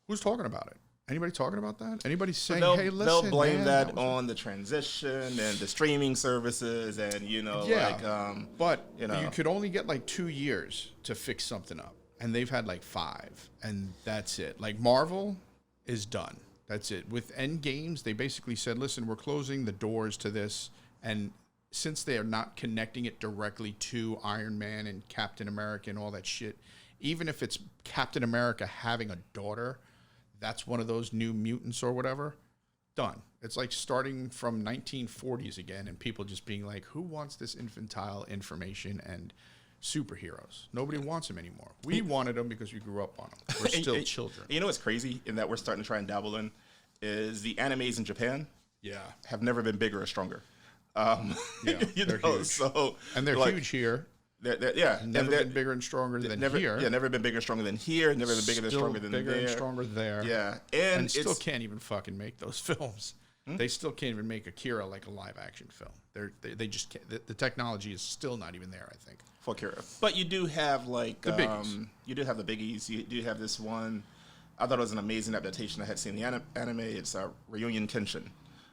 Speaker 1: Who's talking about it? Anybody talking about that? Anybody saying, "Hey, listen"?
Speaker 2: They'll blame
Speaker 1: man,
Speaker 2: that on the transition and the streaming services, and
Speaker 1: but you could only get like 2 years to fix something up, and they've had like 5, and that's it. Like Marvel is done. That's it. With Endgames, they basically said, "Listen, we're closing the doors to this." And since they are not connecting it directly to Iron Man and Captain America and all that shit, even if it's Captain America having a daughter, that's one of those New Mutants or whatever, done. It's like starting from 1940s again and people just being like, who wants this infantile information and superheroes? Nobody wants them anymore. We wanted them because we grew up on them. We're still children.
Speaker 2: You know what's crazy in that we're starting to try and dabble in is the animes in Japan have never been bigger or stronger.
Speaker 1: They're huge.
Speaker 2: So,
Speaker 1: and they're
Speaker 2: like,
Speaker 1: huge here.
Speaker 2: Never
Speaker 1: been bigger and stronger than here.
Speaker 2: Yeah, never been bigger and stronger than here. Never been bigger and stronger than
Speaker 1: bigger
Speaker 2: there.
Speaker 1: and stronger there.
Speaker 2: Yeah,
Speaker 1: and still can't even fucking make those films. They still can't even make Akira like a live action film. They just can't. The technology is still not even there, I think.
Speaker 2: For Akira, but you do have like
Speaker 1: the biggies.
Speaker 2: You do have the biggies. You do have this one. I thought it was an amazing adaptation. I had seen the anime. It's Reunion Kenshin.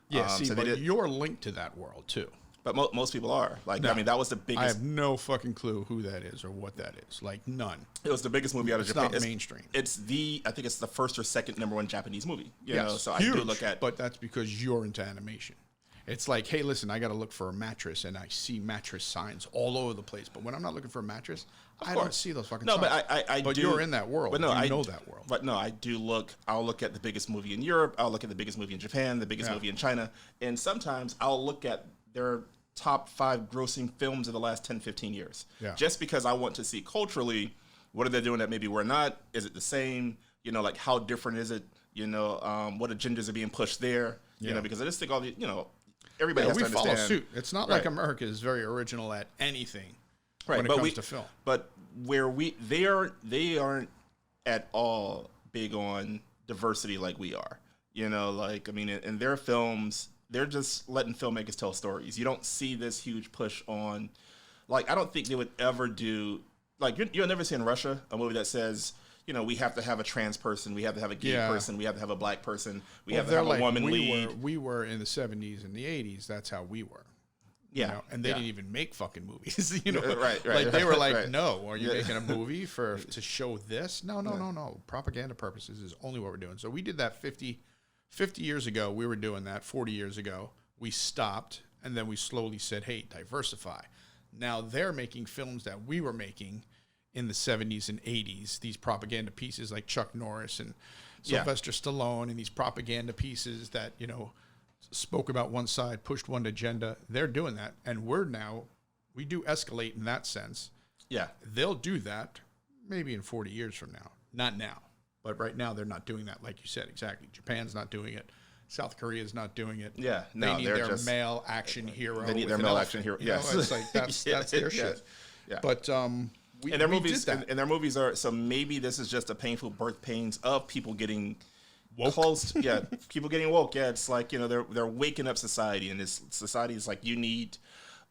Speaker 1: Yeah, but you're linked to that world too.
Speaker 2: But most people are. Like, no, I mean, that was the biggest.
Speaker 1: I have no fucking clue who that is or what that is. Like, none.
Speaker 2: It was the biggest movie out of Japan.
Speaker 1: It's not mainstream.
Speaker 2: I think it's the first or second #1 Japanese movie. You know, so
Speaker 1: huge,
Speaker 2: I do look at.
Speaker 1: But that's because you're into animation. It's like, hey, listen, I got to look for a mattress, and I see mattress signs all over the place. But when I'm not looking for a mattress, I don't see those fucking signs. But you're in that world. But no, I know that world.
Speaker 2: But no, I do look. I'll look at the biggest movie in Europe. I'll look at the biggest movie in Japan, the biggest movie in China, and sometimes I'll look at their top 5 grossing films of the last 10, 15 years. Yeah. Just because I want to see culturally, what are they doing that maybe we're not? Is it the same? You know, like how different is it? You know, what agendas are being pushed there? You know, because I just think all the, everybody has to understand.
Speaker 1: We follow suit. It's not like America is very original at anything when it comes to film.
Speaker 2: But where they aren't at all big on diversity like we are. You know, like, I mean, in their films, they're just letting filmmakers tell stories. You don't see this huge push on, like, I don't think they would ever do, like, you'll never see in Russia a movie that says, we have to have a trans person, we have to have a gay person, we have to have a black person, we have to have a woman lead.
Speaker 1: We were in the 70s and the 80s, that's how we were.
Speaker 2: Yeah.
Speaker 1: And they didn't even make fucking movies,
Speaker 2: Right.
Speaker 1: Like, they were like, no, are you making a movie to show this? No. Propaganda purposes is only what we're doing. So we did that 50 years ago, we were doing that. 40 years ago, we stopped, and then we slowly said, hey, diversify. Now they're making films that we were making in the 70s and 80s, these propaganda pieces like Chuck Norris and Sylvester Stallone, and these propaganda pieces that, spoke about one side, pushed one agenda. They're doing that, and we do escalate in that sense.
Speaker 2: Yeah.
Speaker 1: They'll do that maybe in 40 years from now. Not now. But right now, they're not doing that, like you said, exactly. Japan's not doing it. South Korea's not doing it.
Speaker 2: Yeah,
Speaker 1: they need their male action hero.
Speaker 2: They need their male action hero. Yes,
Speaker 1: it's like that's their shit.
Speaker 2: Yeah,
Speaker 1: but
Speaker 2: and their movies, and their movies are. So maybe this is just the painful birth pains of people getting
Speaker 1: woke.
Speaker 2: Close. People getting woke. Yeah, it's like they're waking up society, and this society is like, you need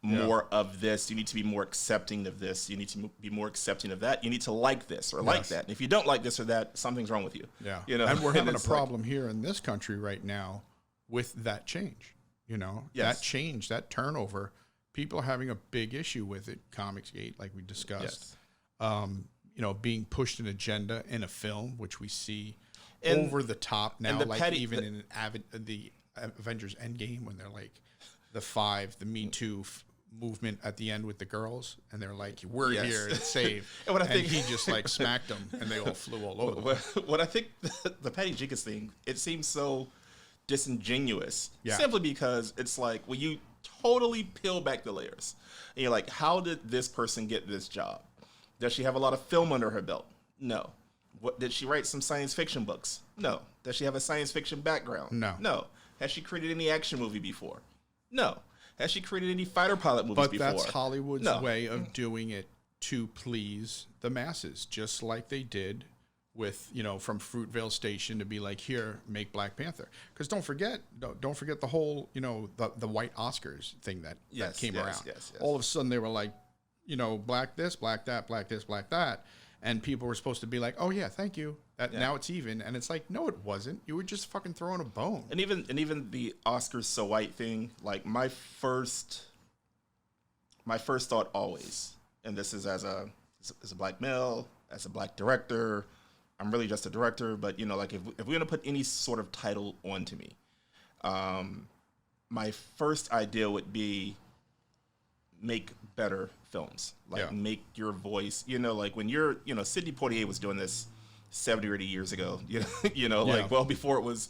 Speaker 2: more of this. You need to be more accepting of this. You need to be more accepting of that. You need to like this or like that. And if you don't like this or that, something's wrong with you.
Speaker 1: Yeah. And we're having a problem here in this country right now with that change. That change, that turnover. People are having a big issue with it. Comicsgate, like we discussed. Being pushed an agenda in a film, which we see over the top now, like even in the Avengers Endgame, when they're like the Me Too movement at the end with the girls, and they're like, we're here to save. and he just like smacked them, and they all flew all over.
Speaker 2: What I think the Patty Jenkins thing, it seems so disingenuous, simply because it's like, when you totally peel back the layers, and you're like, how did this person get this job? Does she have a lot of film under her belt? No. What, did she write some science fiction books? No. Does she have a science fiction background?
Speaker 1: No.
Speaker 2: No. Has she created any action movie before? No. Has she created any fighter pilot movies before?
Speaker 1: But that's Hollywood's way of doing it to please the masses, just like they did with, from Fruitvale Station to be like, here, make Black Panther. Because don't forget the whole, the white Oscars thing that came around.
Speaker 2: Yes.
Speaker 1: All of a sudden they were like, black this, black that, black this, black that. And people were supposed to be like, oh yeah, thank you. Now it's even. And it's like, no, it wasn't. You were just fucking throwing a bone.
Speaker 2: And even the Oscars so white thing, like my first thought always, and this is as a black male, as a black director, I'm really just a director, but like if we're gonna put any sort of title onto me, my first idea would be make better films, like make your voice, like when you're, Sidney Poitier was doing this 70 or 80 years ago, like well before it was,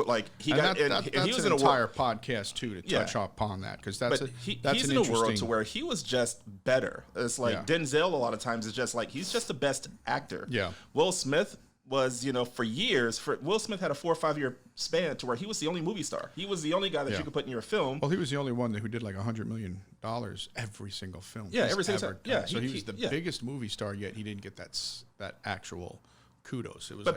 Speaker 2: like he got, and he was
Speaker 1: an
Speaker 2: in
Speaker 1: entire podcast too to touch upon that, because he's in a world
Speaker 2: to where he was just better. It's like Denzel a lot of times is just like he's just the best actor. Yeah, Will Smith was, for years, Will Smith had a 4 or 5 year span to where he was the only movie star. He was the only guy that you could put in your film.
Speaker 1: Well, he was the only one who did like $100 million every single film.
Speaker 2: Yeah, every single time. Yeah,
Speaker 1: so he was the biggest movie star, yet he didn't get that actual kudos. It was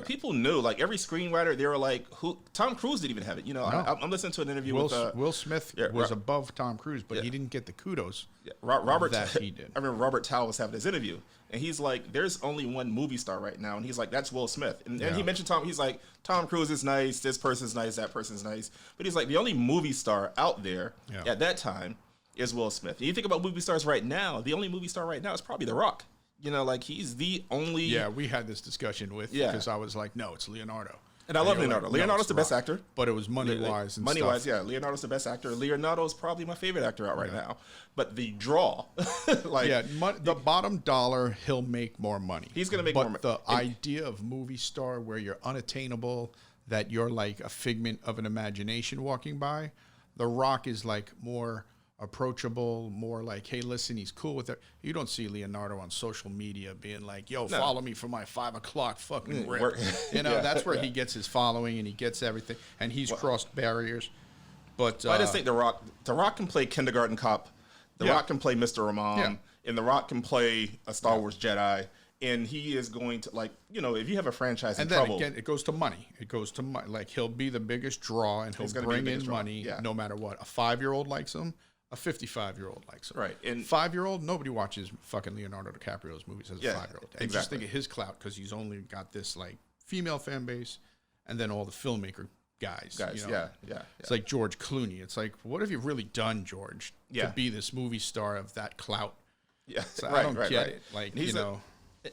Speaker 2: people knew, like every screenwriter, they were like, who? Tom Cruise didn't even have it. I'm listening to an interview with
Speaker 1: Will Smith was above Tom Cruise, but he didn't get the kudos.
Speaker 2: Yeah, Robert
Speaker 1: that he did.
Speaker 2: I remember Robert Towell was having this interview, and he's like, "There's only one movie star right now," and he's like, "That's Will Smith." And he mentioned Tom. He's like, "Tom Cruise is nice. This person's nice. That person's nice." But he's like, the only movie star out there at that time is Will Smith. And you think about movie stars right now, the only movie star right now is probably The Rock. Like he's the only.
Speaker 1: Yeah, we had this discussion because I was like, no, it's Leonardo.
Speaker 2: And I love Leonardo. Like, Leonardo's the best actor.
Speaker 1: But it was money-wise and
Speaker 2: money-wise, yeah. Leonardo's the best actor. Leonardo's probably my favorite actor out right now. But the draw,
Speaker 1: the bottom dollar, he'll make more money.
Speaker 2: He's going to make more money.
Speaker 1: But the idea of movie star where you're unattainable, that you're like a figment of an imagination walking by, The Rock is like more approachable, more like, hey, listen, he's cool with it. You don't see Leonardo on social media being like, yo, follow me for my 5 o'clock fucking rip. That's where he gets his following and he gets everything, and he's crossed barriers. But
Speaker 2: I just think The Rock can play kindergarten cop. The Rock can play Mr. Imam, and The Rock can play a Star Wars Jedi. And he is going to, like, if you have a franchise in trouble.
Speaker 1: And then again, it goes to money. Like, he'll be the biggest draw, and he'll bring in money no matter what. A 5-year-old likes him. A 55-year-old likes him.
Speaker 2: Right. And
Speaker 1: 5-year-old, nobody watches fucking Leonardo DiCaprio's movies as a 5-year-old. And just think of his clout, because he's only got this, like, female fan base, and then all the filmmaker guys. It's like George Clooney. It's like, what have you really done, George, to be this movie star of that clout?
Speaker 2: Yeah,
Speaker 1: so I don't get it. Like,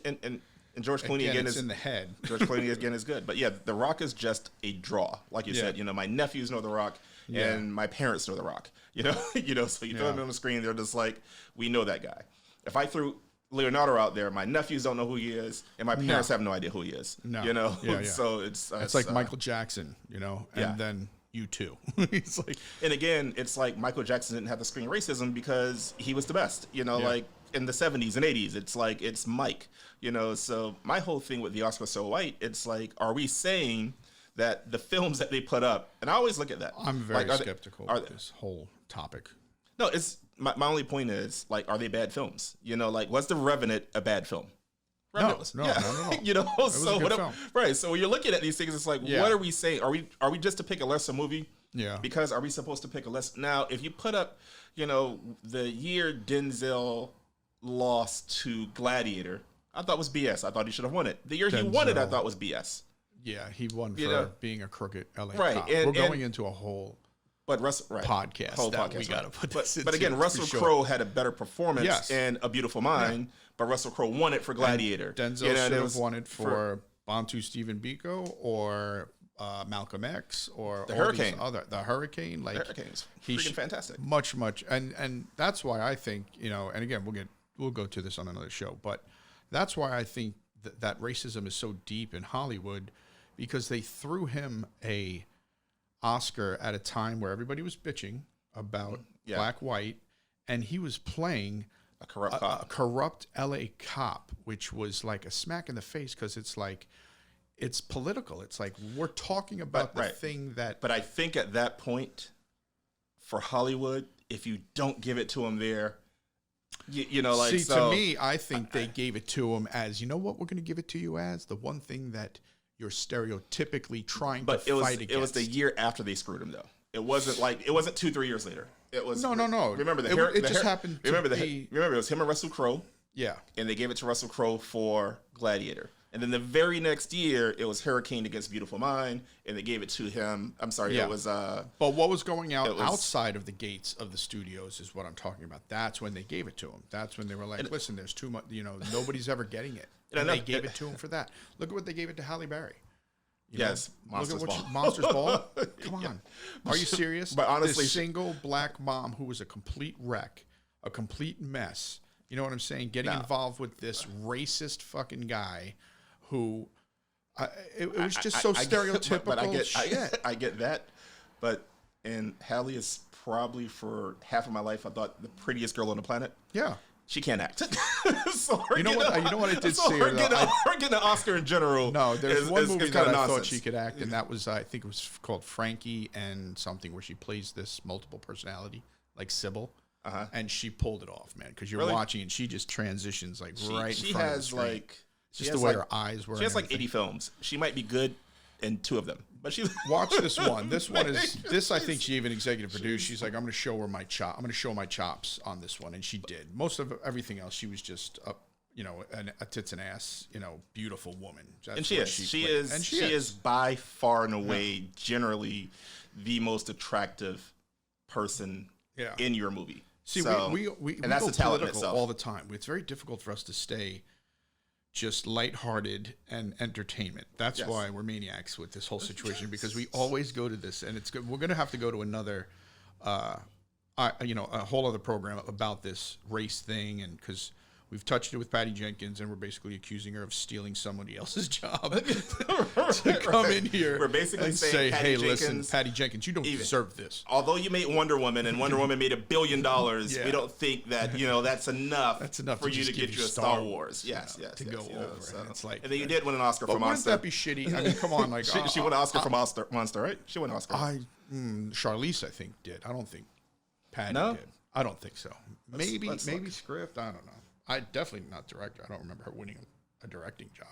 Speaker 2: and George Clooney again is
Speaker 1: in the head.
Speaker 2: George Clooney again is good, but The Rock is just a draw. Like you said, my nephews know The Rock, and my parents know The Rock. So you throw them on the screen, they're just like, we know that guy. If I threw Leonardo out there, my nephews don't know who he is, and my parents have no idea who he is. No. So it's
Speaker 1: like Michael Jackson, and then you too. It's like,
Speaker 2: and again, it's like Michael Jackson didn't have the screen racism because he was the best. Like in the 70s and 80s, it's like it's Mike. So my whole thing with the Oscar So White, it's like, are we saying that the films that they put up, and I always look at that.
Speaker 1: I'm very skeptical of this whole topic.
Speaker 2: No, it's my only point is, like, are they bad films? Like, was The Revenant a bad film?
Speaker 1: Revenant no.
Speaker 2: So film. Right. So when you're looking at these things, it's like, what are we saying? Are we just to pick a lesser movie?
Speaker 1: Yeah.
Speaker 2: Because are we supposed to pick a lesser? Now, if you put up, the year Denzel lost to Gladiator, I thought was BS. I thought he should have won it. The year he won it, I thought was BS.
Speaker 1: Yeah, he won for being a crooked LA cop. We're going into a whole podcast. We got to put this into.
Speaker 2: But again, Russell Crowe had a better performance in A Beautiful Mind, but Russell Crowe won it for Gladiator.
Speaker 1: And Denzel should have won it for Bantu Stephen Biko or Malcolm X or
Speaker 2: The Hurricane.
Speaker 1: The Hurricane. Like,
Speaker 2: The Hurricane's freaking fantastic.
Speaker 1: Much, and that's why I think, and again, we'll go to this on another show, but that's why I think that racism is so deep in Hollywood, because they threw him a Oscar at a time where everybody was bitching about black, white, and he was playing
Speaker 2: A corrupt cop.
Speaker 1: A corrupt LA cop, which was like a smack in the face because it's like, it's political. It's like we're talking about the thing that.
Speaker 2: But I think at that point, for Hollywood, if you don't give it to them there, you know, like,
Speaker 1: see,
Speaker 2: so,
Speaker 1: to me, I think they gave it to him as, you know what, we're going to give it to you as the one thing that you're stereotypically trying to fight against.
Speaker 2: It was the year after they screwed him, though. It wasn't 2-3 years later. It was
Speaker 1: no.
Speaker 2: Remember
Speaker 1: It just happened.
Speaker 2: Remember it was him and Russell Crowe.
Speaker 1: Yeah,
Speaker 2: and they gave it to Russell Crowe for Gladiator. And then the very next year, it was Hurricane Against Beautiful Mind, and they gave it to him. I'm sorry, it was.
Speaker 1: But what was going outside of the gates of the studios is what I'm talking about. That's when they gave it to him. That's when they were like, "Listen, there's too much. You know, nobody's ever getting it." And they gave it to him for that. Look at what they gave it to Halle Berry.
Speaker 2: Yes, Monsters Ball.
Speaker 1: Monsters Ball. Come on, are you serious?
Speaker 2: But honestly,
Speaker 1: this single black mom who was a complete wreck, a complete mess. You know what I'm saying? Getting involved with this racist fucking guy, who it was just so stereotypical.
Speaker 2: But I get that. But and Halle is probably for half of my life I thought the prettiest girl on the planet.
Speaker 1: Yeah.
Speaker 2: She can't act.
Speaker 1: So you know what I did see her though?
Speaker 2: Her getting an Oscar in general.
Speaker 1: No, there's one movie that I
Speaker 2: nonsense.
Speaker 1: thought she could act, and that was I think it was called Frankie and something, where she plays this multiple personality like Sybil, and she pulled it off, man. Because you're watching and she just transitions like right.
Speaker 2: She
Speaker 1: in front
Speaker 2: has
Speaker 1: of the
Speaker 2: like
Speaker 1: just the way her eyes were.
Speaker 2: She has like 80 films. She might be good in 2 of them. But she
Speaker 1: watch this one. This one is this. I think she even executive produced. She's like, I'm going to show her my chop. I'm going to show my chops on this one, and she did. Most of everything else, she was just a tits and ass, beautiful woman. That's
Speaker 2: and she is by far and away generally the most attractive person in your movie.
Speaker 1: See,
Speaker 2: so,
Speaker 1: we
Speaker 2: and that's
Speaker 1: go
Speaker 2: the talent
Speaker 1: political
Speaker 2: itself
Speaker 1: all the time. It's very difficult for us to stay just lighthearted and entertainment. That's why we're maniacs with this whole situation, because we always go to this, and it's good. We're going to have to go to another, a whole other program about this race thing, and because we've touched it with Patty Jenkins, and we're basically accusing her of stealing somebody else's job to come in here.
Speaker 2: We're basically
Speaker 1: and
Speaker 2: saying,
Speaker 1: say,
Speaker 2: Patty
Speaker 1: "Hey,
Speaker 2: Jenkins,
Speaker 1: listen, Patty Jenkins, you don't deserve this."
Speaker 2: Although you made Wonder Woman, and Wonder Woman made $1 billion, we don't think that that's enough.
Speaker 1: That's enough
Speaker 2: for you to get you a Star Wars. Yes,
Speaker 1: to go over. So. And it's like,
Speaker 2: and then you did win an Oscar for Monster.
Speaker 1: Wouldn't that be shitty? I mean, come on, like
Speaker 2: she won an Oscar for Monster, right? She won an Oscar.
Speaker 1: Charlize, I think, did. I don't think Patty did. I don't think so. Maybe script. I don't know. I definitely not director. I don't remember her winning a directing job.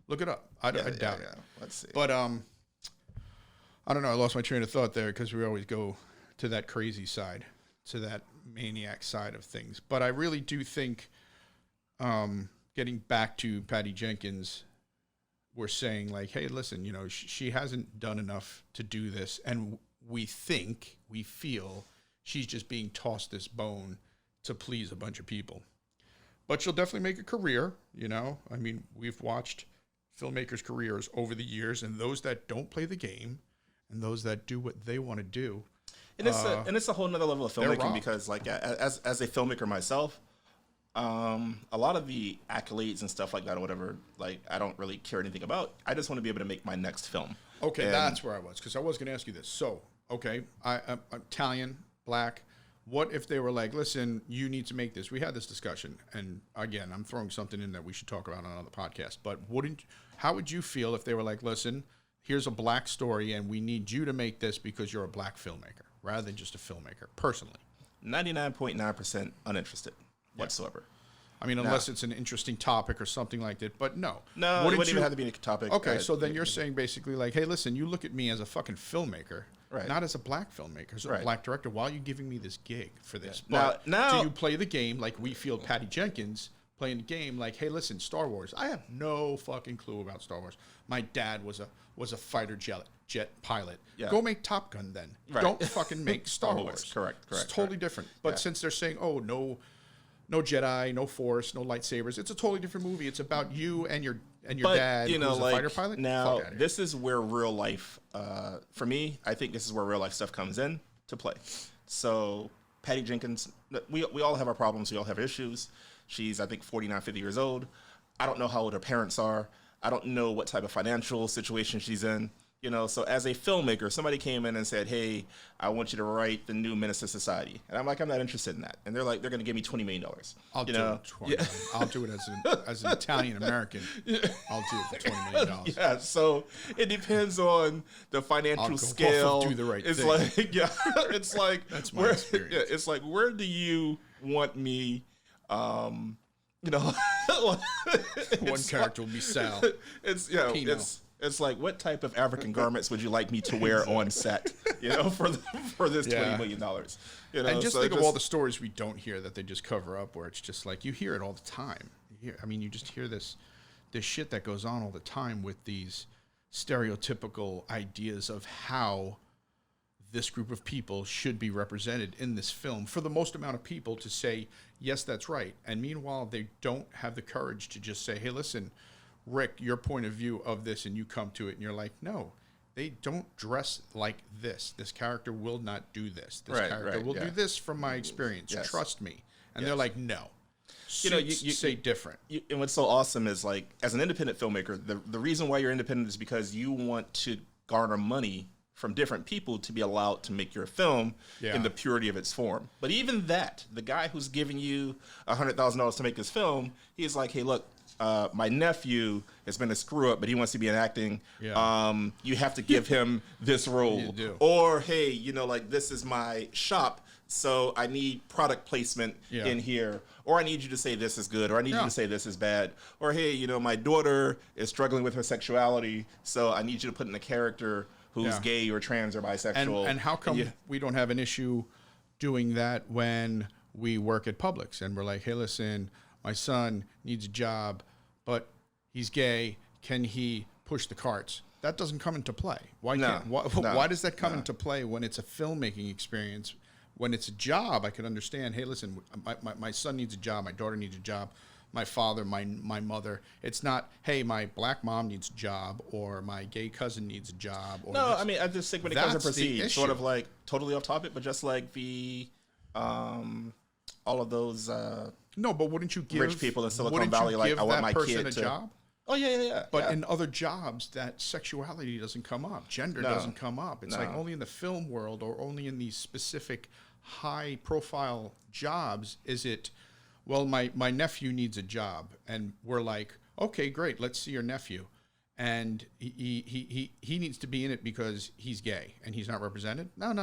Speaker 1: Look it up. I doubt it.
Speaker 2: Let's see.
Speaker 1: But I don't know. I lost my train of thought there because we always go to that crazy side, to that maniac side of things. But I really do think, getting back to Patty Jenkins, we're saying like, hey, listen, she hasn't done enough to do this, and we feel she's just being tossed this bone to please a bunch of people. But she'll definitely make a career, I mean, we've watched filmmakers' careers over the years, and those that don't play the game and those that do what they want to do.
Speaker 2: And it's a whole nother level of filmmaking, because like as a filmmaker myself, a lot of the accolades and stuff like that or whatever, like I don't really care anything about. I just want to be able to make my next film.
Speaker 1: Okay, that's where I was, because I was going to ask you this. So, okay, I'm Italian, black. What if they were like, listen, you need to make this? We had this discussion, and again, I'm throwing something in that we should talk about on another podcast, but how would you feel if they were like, listen, here's a black story, and we need you to make this because you're a black filmmaker, rather than just a filmmaker, personally?
Speaker 2: 99.9% uninterested whatsoever.
Speaker 1: I mean, unless it's an interesting topic or something like that, but no.
Speaker 2: No, it wouldn't even have to be a topic.
Speaker 1: Okay, so then you're saying basically like, hey, listen, you look at me as a fucking filmmaker, not as a black filmmaker, as a black director. Why are you giving me this gig for this?
Speaker 2: Yeah. Now,
Speaker 1: do you play the game like we feel Patty Jenkins playing the game? Like, hey, listen, Star Wars. I have no fucking clue about Star Wars. My dad was a fighter jet pilot.
Speaker 2: Yeah.
Speaker 1: Go make Top Gun then. Don't fucking make Star Wars.
Speaker 2: Correct.
Speaker 1: It's totally different. But since they're saying, oh, no Jedi, no Force, no lightsabers, it's a totally different movie. It's about you and your dad, who's a fighter pilot.
Speaker 2: Now, this is where real life, for me, I think this is where real life stuff comes in to play. So, Patty Jenkins, we all have our problems. We all have issues. She's, I think, 49, 50 years old. I don't know how old her parents are. I don't know what type of financial situation she's in. You know, so as a filmmaker, somebody came in and said, "Hey, I want you to write the new Menace to Society," and I'm like, "I'm not interested in that." And they're like, "They're going to give me $20 million."
Speaker 1: I'll do it as an Italian American. I'll do it for $20 million.
Speaker 2: Yeah, so it depends on the financial scale.
Speaker 1: Do the right
Speaker 2: it's
Speaker 1: thing.
Speaker 2: Like, yeah, it's like
Speaker 1: that's my experience.
Speaker 2: Yeah, it's like, where do you want me? You know,
Speaker 1: one character will be Sal.
Speaker 2: It's like, what type of African garments would you like me to wear on set? You know, for this $20 million. You know,
Speaker 1: and just think of all the stories we don't hear that they just cover up, where it's just like you hear it all the time. You just hear this shit that goes on all the time with these stereotypical ideas of how this group of people should be represented in this film for the most amount of people to say, yes, that's right. And meanwhile, they don't have the courage to just say, hey, listen, Rick, your point of view of this, and you come to it and you're like, no, they don't dress like this. This character will not do this. This character will do this from my experience. Yes. Trust me. And they're like, no. You say different.
Speaker 2: And what's so awesome is, like, as an independent filmmaker, the reason why you're independent is because you want to garner money from different people to be allowed to make your film in the purity of its form. But even that, the guy who's giving you $100,000 to make this film, he's like, hey, look, my nephew has been a screw up, but he wants to be in acting. Yeah. You have to give him this role.
Speaker 1: You do.
Speaker 2: Or, hey, you know, like, this is my shop, so I need product placement in here. Or I need you to say this is good, or I need you to say this is bad. Or, hey, you know, my daughter is struggling with her sexuality, so I need you to put in a character who's gay or trans or bisexual.
Speaker 1: And how come we don't have an issue doing that when we work at Publix and we're like, hey, listen, my son needs a job, but he's gay. Can he push the carts? That doesn't come into play. Why does that come into play when it's a filmmaking experience? When it's a job, I can understand, hey, listen, my son needs a job, my daughter needs a job, my father, my mother. It's not, hey, my black mom needs a job, or my gay cousin needs a job. Or
Speaker 2: I mean, I just think when it comes to Prestige, sort of like totally off topic, but just like the all of those
Speaker 1: no, but wouldn't you give
Speaker 2: rich people in Silicon Valley, like, I want my kid
Speaker 1: a job?
Speaker 2: Oh yeah.
Speaker 1: But in other jobs, that sexuality doesn't come up, gender doesn't come up. It's like only in the film world or only in these specific high-profile jobs is it. Well, my nephew needs a job, and we're like, okay, great, let's see your nephew, and he needs to be in it because he's gay and he's not represented. No.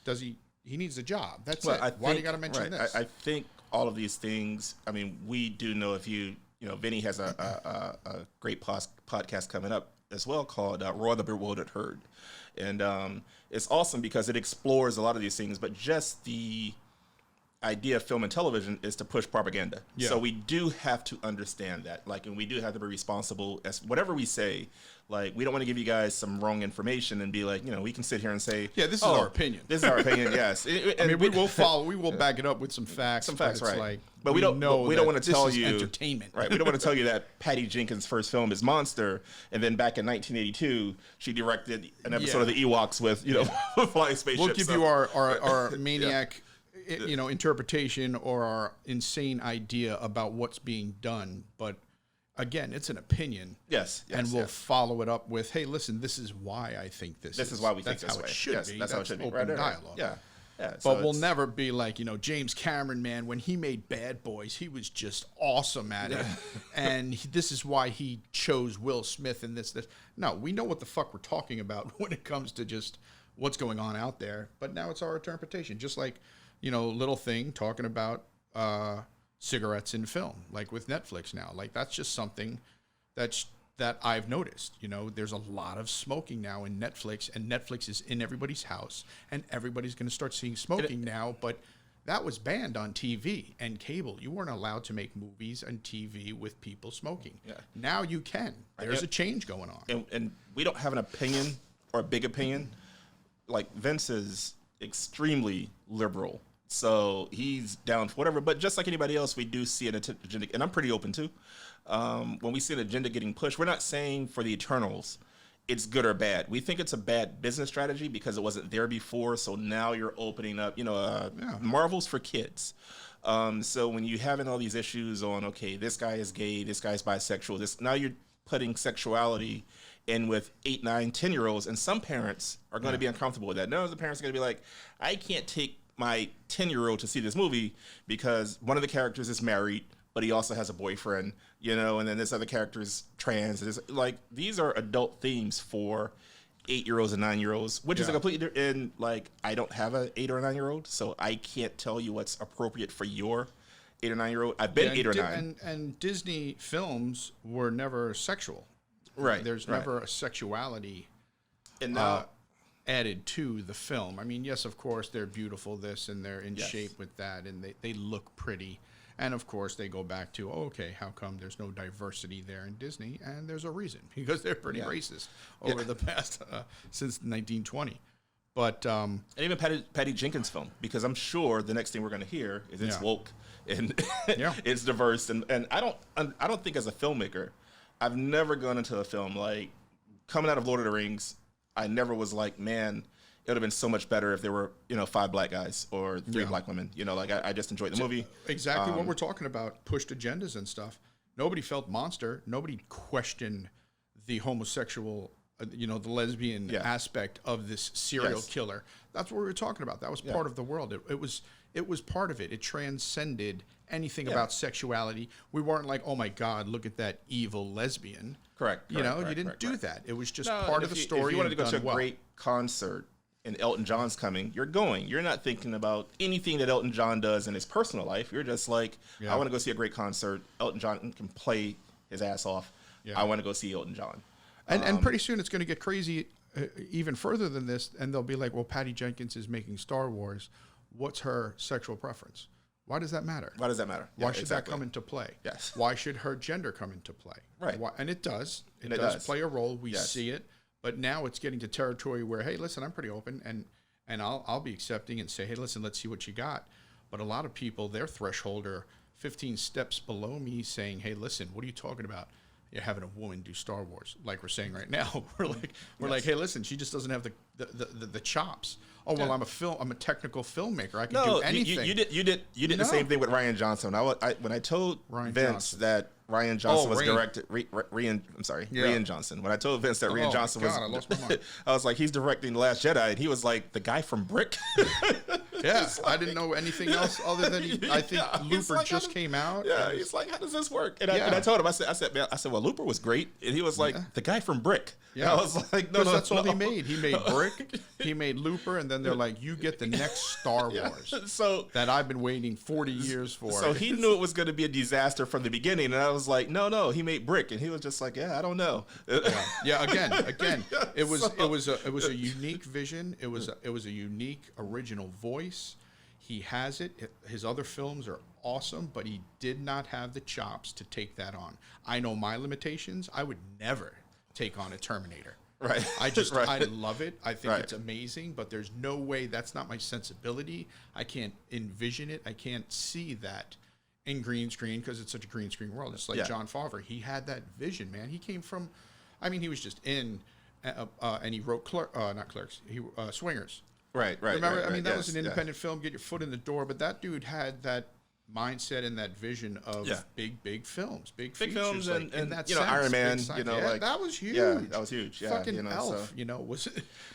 Speaker 1: Does he? He needs a job. That's it. Why do you got to mention this?
Speaker 2: I think all of these things. I mean, we do know if you know, Vinny has a great podcast coming up as well called Roar the Bewildered Herd, and it's awesome because it explores a lot of these things, but just the idea of film and television is to push propaganda. So we do have to understand that, like, and we do have to be responsible as whatever we say. Like, we don't want to give you guys some wrong information and be like, you know, we can sit here and say,
Speaker 1: this is our opinion.
Speaker 2: This is our opinion. Yes.
Speaker 1: I mean, we will back it up with some facts.
Speaker 2: Some facts, right?
Speaker 1: Like,
Speaker 2: but we don't want to tell you
Speaker 1: entertainment,
Speaker 2: right? We don't want to tell you that Patty Jenkins' first film is Monster, and then back in 1982 she directed an episode of the Ewoks with flying spaceships.
Speaker 1: We'll give you our maniac. Interpretation or our insane idea about what's being done, but again, it's an opinion.
Speaker 2: Yes,
Speaker 1: and we'll follow it up with, "Hey, listen, this is why I think this.
Speaker 2: This is why we think
Speaker 1: this
Speaker 2: way.
Speaker 1: It should be.
Speaker 2: That's how it should be.
Speaker 1: Open dialogue.
Speaker 2: Yeah.
Speaker 1: But we'll never be like, James Cameron, man. When he made Bad Boys, he was just awesome at it, and this is why he chose Will Smith and this. No, we know what the fuck we're talking about when it comes to just what's going on out there. But now it's our interpretation, just like. Little thing talking about cigarettes in film, like with Netflix now. Like, that's just something that I've noticed. There's a lot of smoking now in Netflix, and Netflix is in everybody's house, and everybody's going to start seeing smoking now. But that was banned on TV and cable. You weren't allowed to make movies and TV with people smoking. Yeah. Now you can. There's a change going on.
Speaker 2: And we don't have an opinion or a big opinion. Like, Vince is extremely liberal. So he's down for whatever, but just like anybody else, we do see an agenda, and I'm pretty open too. When we see an agenda getting pushed, we're not saying for the Eternals it's good or bad. We think it's a bad business strategy because it wasn't there before. So now you're opening up, Marvel's for kids. So when you're having all these issues on, okay, this guy is gay, this guy's bisexual, now you're putting sexuality and with 8, 9, 10-year-olds, and some parents are going to be uncomfortable with that. None of the parents are going to be like, I can't take my 10-year-old to see this movie because one of the characters is married, but he also has a boyfriend, and then this other character is trans. Like, these are adult themes for 8-year-olds and 9-year-olds, which is a completely, and like, I don't have an 8 or 9-year-old, so I can't tell you what's appropriate for your 8 or 9-year-old. I've been 8 or 9.
Speaker 1: And Disney films were never sexual.
Speaker 2: Right.
Speaker 1: There's never a sexuality
Speaker 2: and now,
Speaker 1: added to the film. I mean, yes, of course, they're beautiful, this, and they're in shape with that, and they look pretty. And, of course, they go back to, okay, how come there's no diversity there in Disney? And there's a reason, because they're pretty racist over the past, since 1920. But
Speaker 2: and even Patty Jenkins' film, because I'm sure the next thing we're going to hear is it's woke and it's diverse. And I don't think as a filmmaker, I've never gone into a film like coming out of Lord of the Rings. I never was like, man, it would have been so much better if there were 5 black guys or 3 black women. Like I just enjoyed the movie.
Speaker 1: Exactly what we're talking about, pushed agendas and stuff. Nobody felt monster. Nobody questioned the homosexual, the lesbian aspect of this serial killer. That's what we were talking about. That was part of the world. It was part of it. It transcended anything about sexuality. We weren't like, oh my God, look at that evil lesbian.
Speaker 2: Correct.
Speaker 1: You didn't do that. It was just part of the story.
Speaker 2: If you wanted to go to a great concert and Elton John's coming, you're going. You're not thinking about anything that Elton John does in his personal life. You're just like, I want to go see a great concert. Elton John can play his ass off. I want to go see Elton John.
Speaker 1: And pretty soon it's going to get crazy even further than this, and they'll be like, well, Patty Jenkins is making Star Wars. What's her sexual preference? Why does that matter?
Speaker 2: Why does that matter?
Speaker 1: Why should that come into play?
Speaker 2: Yes.
Speaker 1: Why should her gender come into play?
Speaker 2: Right.
Speaker 1: And it does. It does play a role. We see it. But now it's getting to territory where, hey, listen, I'm pretty open, and I'll be accepting and say, hey, listen, let's see what you got. But a lot of people, their threshold are 15 steps below me saying, hey, listen, what are you talking about? You're having a woman do Star Wars, like we're saying right now. We're like, hey, listen, she just doesn't have the chops. Oh well, I'm a technical filmmaker. I can do anything.
Speaker 2: You did the same thing with Ryan Johnson. When I told Vince that Ryan Johnson was directed, Rian Johnson. When I told Vince that Rian Johnson was,
Speaker 1: I lost my mind.
Speaker 2: I was like, he's directing The Last Jedi, and he was like, the guy from Brick.
Speaker 1: Yeah, I didn't know anything else other than I think Looper just came out.
Speaker 2: Yeah, he's like, how does this work? And I told him, I said, well, Looper was great, and he was like, the guy from Brick.
Speaker 1: Yeah,
Speaker 2: and I was like, no,
Speaker 1: that's all he made. He made Brick, he made Looper, and then they're like, you get the next Star Wars.
Speaker 2: So
Speaker 1: that I've been waiting 40 years for.
Speaker 2: So he knew it was going to be a disaster from the beginning, and I was like, no, he made Brick, and he was just like, I don't know.
Speaker 1: Again, it was a unique vision. It was a unique original voice. He has it. His other films are awesome, but he did not have the chops to take that on. I know my limitations. I would never take on a Terminator.
Speaker 2: Right.
Speaker 1: I love it. I think it's amazing, but there's no way. That's not my sensibility. I can't envision it. I can't see that in green screen because it's such a green screen world. It's like John Favreau. He had that vision, man. He came from, he was just in, and he wrote Swingers.
Speaker 2: Right.
Speaker 1: Remember, that was an independent film. Get your foot in the door, but that dude had that mindset and that vision of big films, big films,
Speaker 2: and
Speaker 1: that
Speaker 2: Iron Man,
Speaker 1: that was huge.
Speaker 2: Yeah, that was huge. Yeah,
Speaker 1: fucking Elf, was.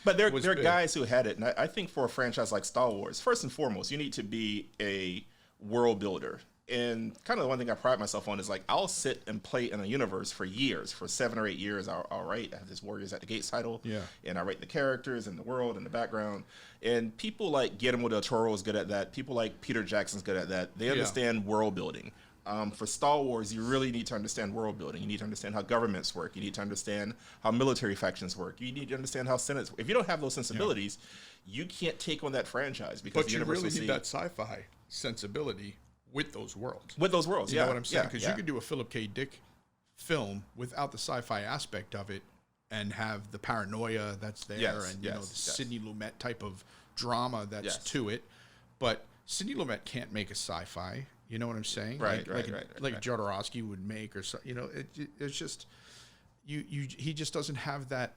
Speaker 2: But there are guys who had it, and I think for a franchise like Star Wars, first and foremost, you need to be a world builder. And kind of the one thing I pride myself on is like I'll sit and play in a universe for years, for 7 or 8 years. I'll write. I have this Warriors at the Gates title, and I write the characters and the world and the background. And people like Guillermo del Toro is good at that. People like Peter Jackson's good at that. They understand world building. For Star Wars, you really need to understand world building. You need to understand how governments work. You need to understand how military factions work. You need to understand how senates work. If you don't have those sensibilities, you can't take on that franchise because
Speaker 1: you really need that sci-fi sensibility. With those worlds.
Speaker 2: You
Speaker 1: know what I'm saying? Because you could do a Philip K. Dick film without the sci-fi aspect of it and have the paranoia that's there and the Sidney Lumet type of drama that's to it. But Sidney Lumet can't make a sci-fi. You know what I'm saying?
Speaker 2: Right.
Speaker 1: Like Jodorowsky would make, or so, it's just he just doesn't have that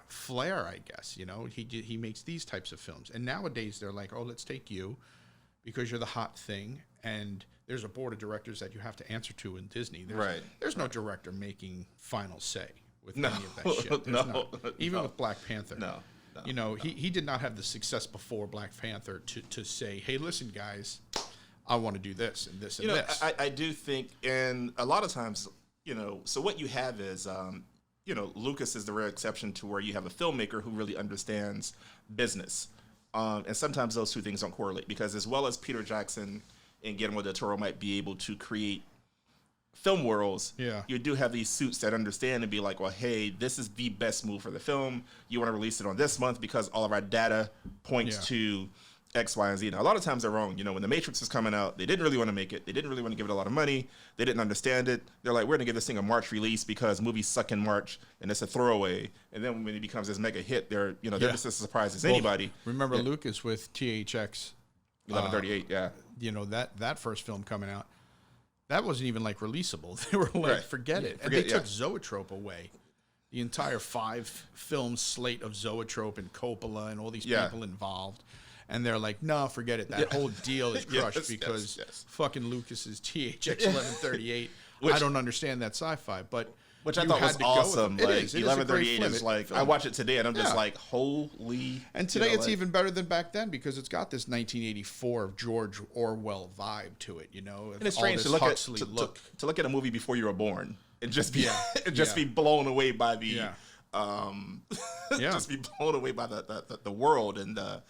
Speaker 1: flair, I guess. He makes these types of films, and nowadays they're like, oh, let's take you. Because you're the hot thing, and there's a board of directors that you have to answer to in Disney. There's no director making final say. with
Speaker 2: No.
Speaker 1: any of that shit. There's not. Even with Black Panther.
Speaker 2: No.
Speaker 1: You know, he did not have the success before Black Panther to say, hey, listen, guys, I want to do this and this and this.
Speaker 2: I do think, and a lot of times, so what you have is, Lucas is the rare exception to where you have a filmmaker who really understands business. And sometimes those two things don't correlate, because as well as Peter Jackson and Guillermo del Toro might be able to create film worlds, you do have these suits that understand and be like, well, hey, this is the best move for the film. You want to release it on this month because all of our data points to X, Y, and Z. Now, a lot of times they're wrong. When The Matrix was coming out, they didn't really want to make it. They didn't really want to give it a lot of money. They didn't understand it. They're like, we're going to give this thing a March release because movies suck in March and it's a throwaway. And then when it becomes this mega hit, they're just as surprised as anybody.
Speaker 1: Remember Lucas with THX
Speaker 2: 1138,
Speaker 1: that first film coming out, that wasn't even like releasable. They were like, forget it. And they took Zoetrope away. The entire 5-film slate of Zoetrope and Coppola and all these people involved. And they're like, no, forget it. That whole deal is crushed because fucking Lucas's THX 1138. I don't understand that sci-fi, but
Speaker 2: which I thought was awesome. Like,
Speaker 1: it is
Speaker 2: 1138 is like film. I watch it today and I'm just like, holy.
Speaker 1: And today it's even better than back then because it's got this 1984 George Orwell vibe to it.
Speaker 2: And it's strange to look at a movie before you were born and just be be blown away by the just be blown away by the world and the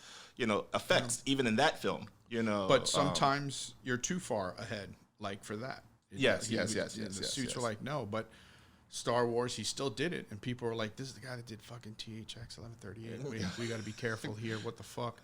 Speaker 2: effects even in that film.
Speaker 1: But sometimes you're too far ahead, like for that.
Speaker 2: Yes.
Speaker 1: The suits were like, no, but Star Wars, he still did it, and people were like, this is the guy that did fucking THX 1138. We got to be careful here. What the fuck?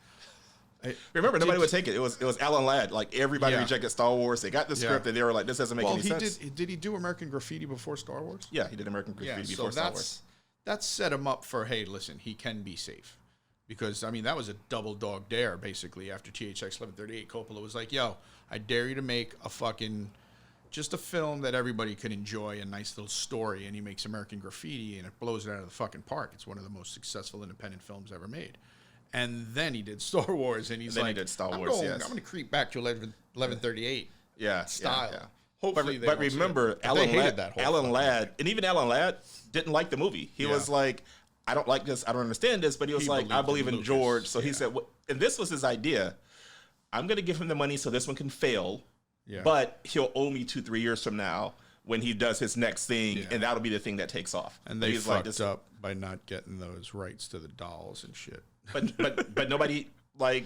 Speaker 2: Remember, nobody would take it. It was Alan Ladd. Like, everybody rejected Star Wars. They got the script, and they were like, this doesn't make any sense.
Speaker 1: Did he do American Graffiti before Star Wars?
Speaker 2: Yeah, he did American Graffiti before Star Wars.
Speaker 1: That set him up for, hey, listen, he can be safe. Because, I mean, that was a double dog dare, basically, after THX 1138. Coppola was like, yo, I dare you to make just a film that everybody could enjoy, a nice little story, and he makes American Graffiti, and it blows it out of the fucking park. It's one of the most successful independent films ever made. And then he did Star Wars, and he did Star Wars, I'm going to creep back to 1138 style.
Speaker 2: Yeah.
Speaker 1: Hopefully
Speaker 2: but remember, Alan Ladd, and even Alan Ladd didn't like the movie. He was like, I don't like this, I don't understand this, but he was like, I believe in George. So he said, and this was his idea, I'm going to give him the money so this one can fail. Yeah. But he'll owe me 2-3 years from now when he does his next thing, and that'll be the thing that takes off.
Speaker 1: And they fucked up by not getting those rights to the dolls and shit.
Speaker 2: But nobody
Speaker 1: but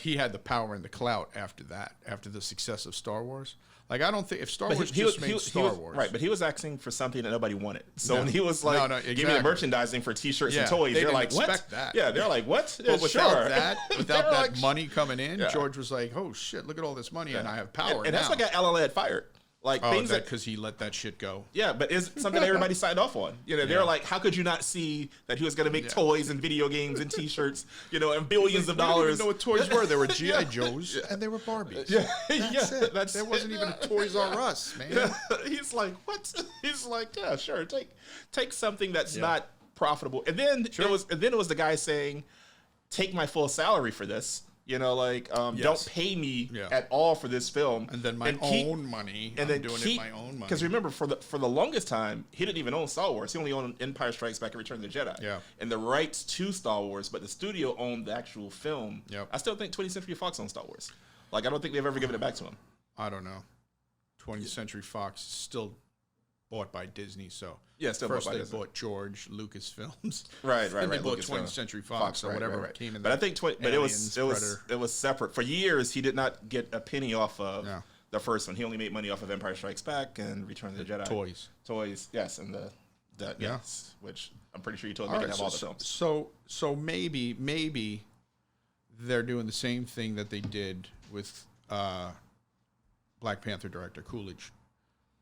Speaker 1: he had the power and the clout after that, after the success of Star Wars. Like, I don't think if Star Wars made Star Wars,
Speaker 2: right? But he was asking for something that nobody wanted. So when he was like, exactly. Give me the merchandising for T-shirts and toys, they're like, what?
Speaker 1: That.
Speaker 2: Yeah, they're like, what?
Speaker 1: But without that money coming in, George was like, oh shit, look at all this money, and I have power.
Speaker 2: And that's what got Alan Ladd fired. Like, things
Speaker 1: because he let that shit go.
Speaker 2: Yeah, but it's something everybody signed off on. They're like, how could you not see that he was going to make toys and video games and T-shirts, and billions of dollars?
Speaker 1: I didn't even know what toys were. There were G.I. Joes and there were Barbies.
Speaker 2: Yeah,
Speaker 1: that's it. There wasn't even a Toys R Us, man.
Speaker 2: He's like, what? He's like, yeah, sure. Take something that's not profitable. And then it was the guy saying, take my full salary for this. Don't pay me at all for this film.
Speaker 1: And then my own money. And then doing it my own money.
Speaker 2: Because remember, for the longest time, he didn't even own Star Wars. He only owned Empire Strikes Back and Return of the Jedi.
Speaker 1: Yeah.
Speaker 2: And the rights to Star Wars, but the studio owned the actual film.
Speaker 1: Yep.
Speaker 2: I still think 20th Century Fox owns Star Wars. Like, I don't think they've ever given it back to him.
Speaker 1: I don't know. 20th Century Fox is still bought by Disney, so
Speaker 2: still
Speaker 1: first
Speaker 2: bought by
Speaker 1: they
Speaker 2: Disney.
Speaker 1: bought George Lucasfilms,
Speaker 2: right.
Speaker 1: And they bought 20th Century Fox or whatever came in.
Speaker 2: But I think, it was separate for years. He did not get a penny off of the first one. He only made money off of Empire Strikes Back and Return of the Jedi. Toys, yes, and yes, which I'm pretty sure you told me to have all the films.
Speaker 1: So maybe they're doing the same thing that they did with Black Panther director Coolidge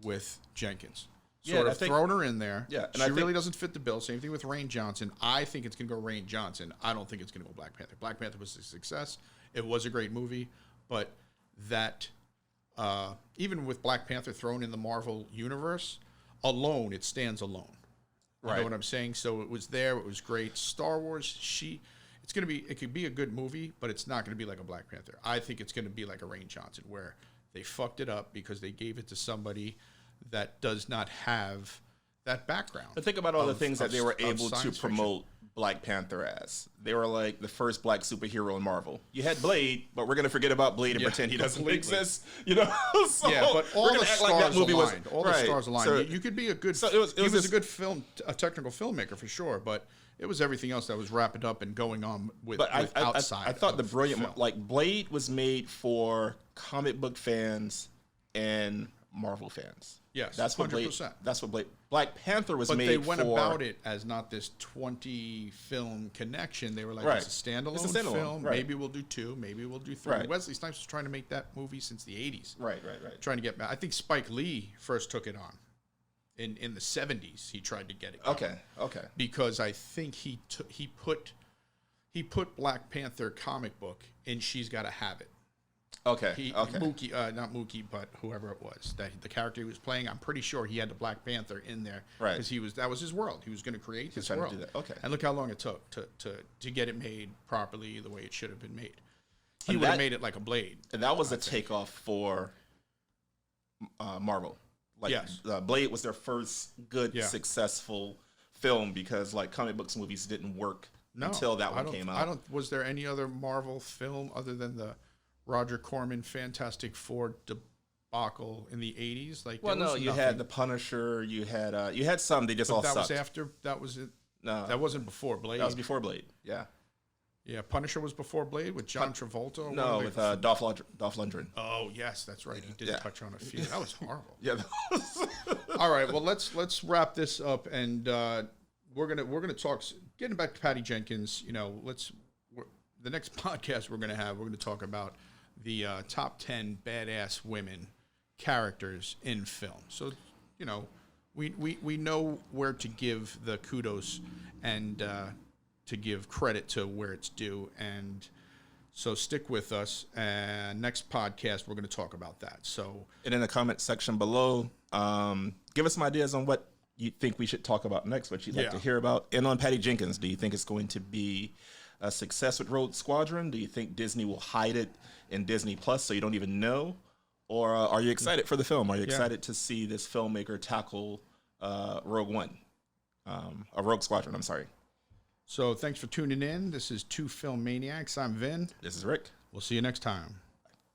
Speaker 1: with Jenkins. Thrown her in there.
Speaker 2: Yeah,
Speaker 1: and she really doesn't fit the bill. Same thing with Rain Johnson. I think it's going to go Rain Johnson. I don't think it's going to go Black Panther. Black Panther was a success. It was a great movie, but that even with Black Panther thrown in the Marvel universe alone, it stands alone. You know what I'm saying? So it was there. It was great. Star Wars. It could be a good movie, but it's not going to be like a Black Panther. I think it's going to be like a Rain Johnson, where they fucked it up because they gave it to somebody that does not have that background.
Speaker 2: But think about all the
Speaker 1: of-
Speaker 2: things that they were
Speaker 1: of
Speaker 2: able to
Speaker 1: science fiction.
Speaker 2: promote Black Panther as. They were like the first black superhero in Marvel. You had Blade, but we're gonna forget about Blade and pretend he doesn't
Speaker 1: completely.
Speaker 2: exist. You know, so
Speaker 1: Yeah, but all
Speaker 2: we're
Speaker 1: the
Speaker 2: gonna act like that
Speaker 1: stars
Speaker 2: movie was
Speaker 1: aligned. All the
Speaker 2: right.
Speaker 1: stars aligned.
Speaker 2: So,
Speaker 1: You could be a good.
Speaker 2: so
Speaker 1: he
Speaker 2: was
Speaker 1: was
Speaker 2: this-
Speaker 1: a good a technical filmmaker for sure. But it was everything else that was wrapped up and going on with,
Speaker 2: but
Speaker 1: outside.
Speaker 2: I thought the
Speaker 1: of
Speaker 2: brilliant
Speaker 1: film.
Speaker 2: like Blade was made for comic book fans and Marvel fans.
Speaker 1: Yes,
Speaker 2: that's what Blade.
Speaker 1: 100%.
Speaker 2: That's what Blade. Black Panther was
Speaker 1: But
Speaker 2: made
Speaker 1: they went
Speaker 2: for.
Speaker 1: about it as not this 20 film connection. They were like,
Speaker 2: Right.
Speaker 1: it's a standalone,
Speaker 2: It's a standalone,
Speaker 1: film.
Speaker 2: right.
Speaker 1: Maybe we'll do 2. Maybe we'll do 3.
Speaker 2: Right.
Speaker 1: Wesley Snipes was trying to make that movie since the 80s.
Speaker 2: Right.
Speaker 1: Trying to get back. I think Spike Lee first took it on. In the 70s, he tried to get it going.
Speaker 2: Okay.
Speaker 1: Because I think he put Black Panther comic book in She's Gotta Have It.
Speaker 2: Okay.
Speaker 1: Mookie, not Mookie, but whoever it was that the character he was playing. I'm pretty sure he had the Black Panther in there,
Speaker 2: Right.
Speaker 1: Because that was his world. He was going to create his
Speaker 2: trying to
Speaker 1: world.
Speaker 2: do that. Okay.
Speaker 1: And look how long it took to get it made properly the way it should have been made. He
Speaker 2: And
Speaker 1: would have
Speaker 2: that-
Speaker 1: made it like a Blade.
Speaker 2: And that was a takeoff for Marvel. Like,
Speaker 1: Yes.
Speaker 2: Blade was their first good,
Speaker 1: Yeah.
Speaker 2: successful film because like comic books movies didn't work
Speaker 1: No,
Speaker 2: until that
Speaker 1: I
Speaker 2: one
Speaker 1: don't-
Speaker 2: came
Speaker 1: I
Speaker 2: out.
Speaker 1: don't. Was there any other Marvel film other than the Roger Corman Fantastic Four debacle in the 80s? Like,
Speaker 2: Well,
Speaker 1: there
Speaker 2: no,
Speaker 1: was
Speaker 2: you had
Speaker 1: nothing.
Speaker 2: The Punisher. You had some. They just all
Speaker 1: That was
Speaker 2: sucked.
Speaker 1: after. That was it.
Speaker 2: No,
Speaker 1: That wasn't before Blade.
Speaker 2: that was before Blade. Yeah.
Speaker 1: Yeah, Punisher was before Blade with John Travolta. or
Speaker 2: No,
Speaker 1: one
Speaker 2: with
Speaker 1: of the-
Speaker 2: Dolph Lundgren.
Speaker 1: Oh yes, that's right. He did
Speaker 2: Yeah.
Speaker 1: touch on a few. That was horrible.
Speaker 2: Yeah. that was-
Speaker 1: All right, well let's wrap this up, and we're gonna talk. Getting back to Patty Jenkins, the next podcast we're gonna talk about the top 10 badass women characters in film. So we know where to give the kudos and to give credit to where it's due, and so stick with us. And next podcast we're going to talk about that. So
Speaker 2: And in the comment section below, give us some ideas on what you think we should talk about next, what you'd like to hear about. And on Patty Jenkins, do you think it's going to be a success with Rogue Squadron? Do you think Disney will hide it in Disney Plus so you don't even know? Or are you excited for the film? Are you excited to see this filmmaker tackle Rogue Squadron, I'm sorry.
Speaker 1: So thanks for tuning in. This is Two Film Maniacs. I'm Vin.
Speaker 2: This is Rick.
Speaker 1: We'll see you next time.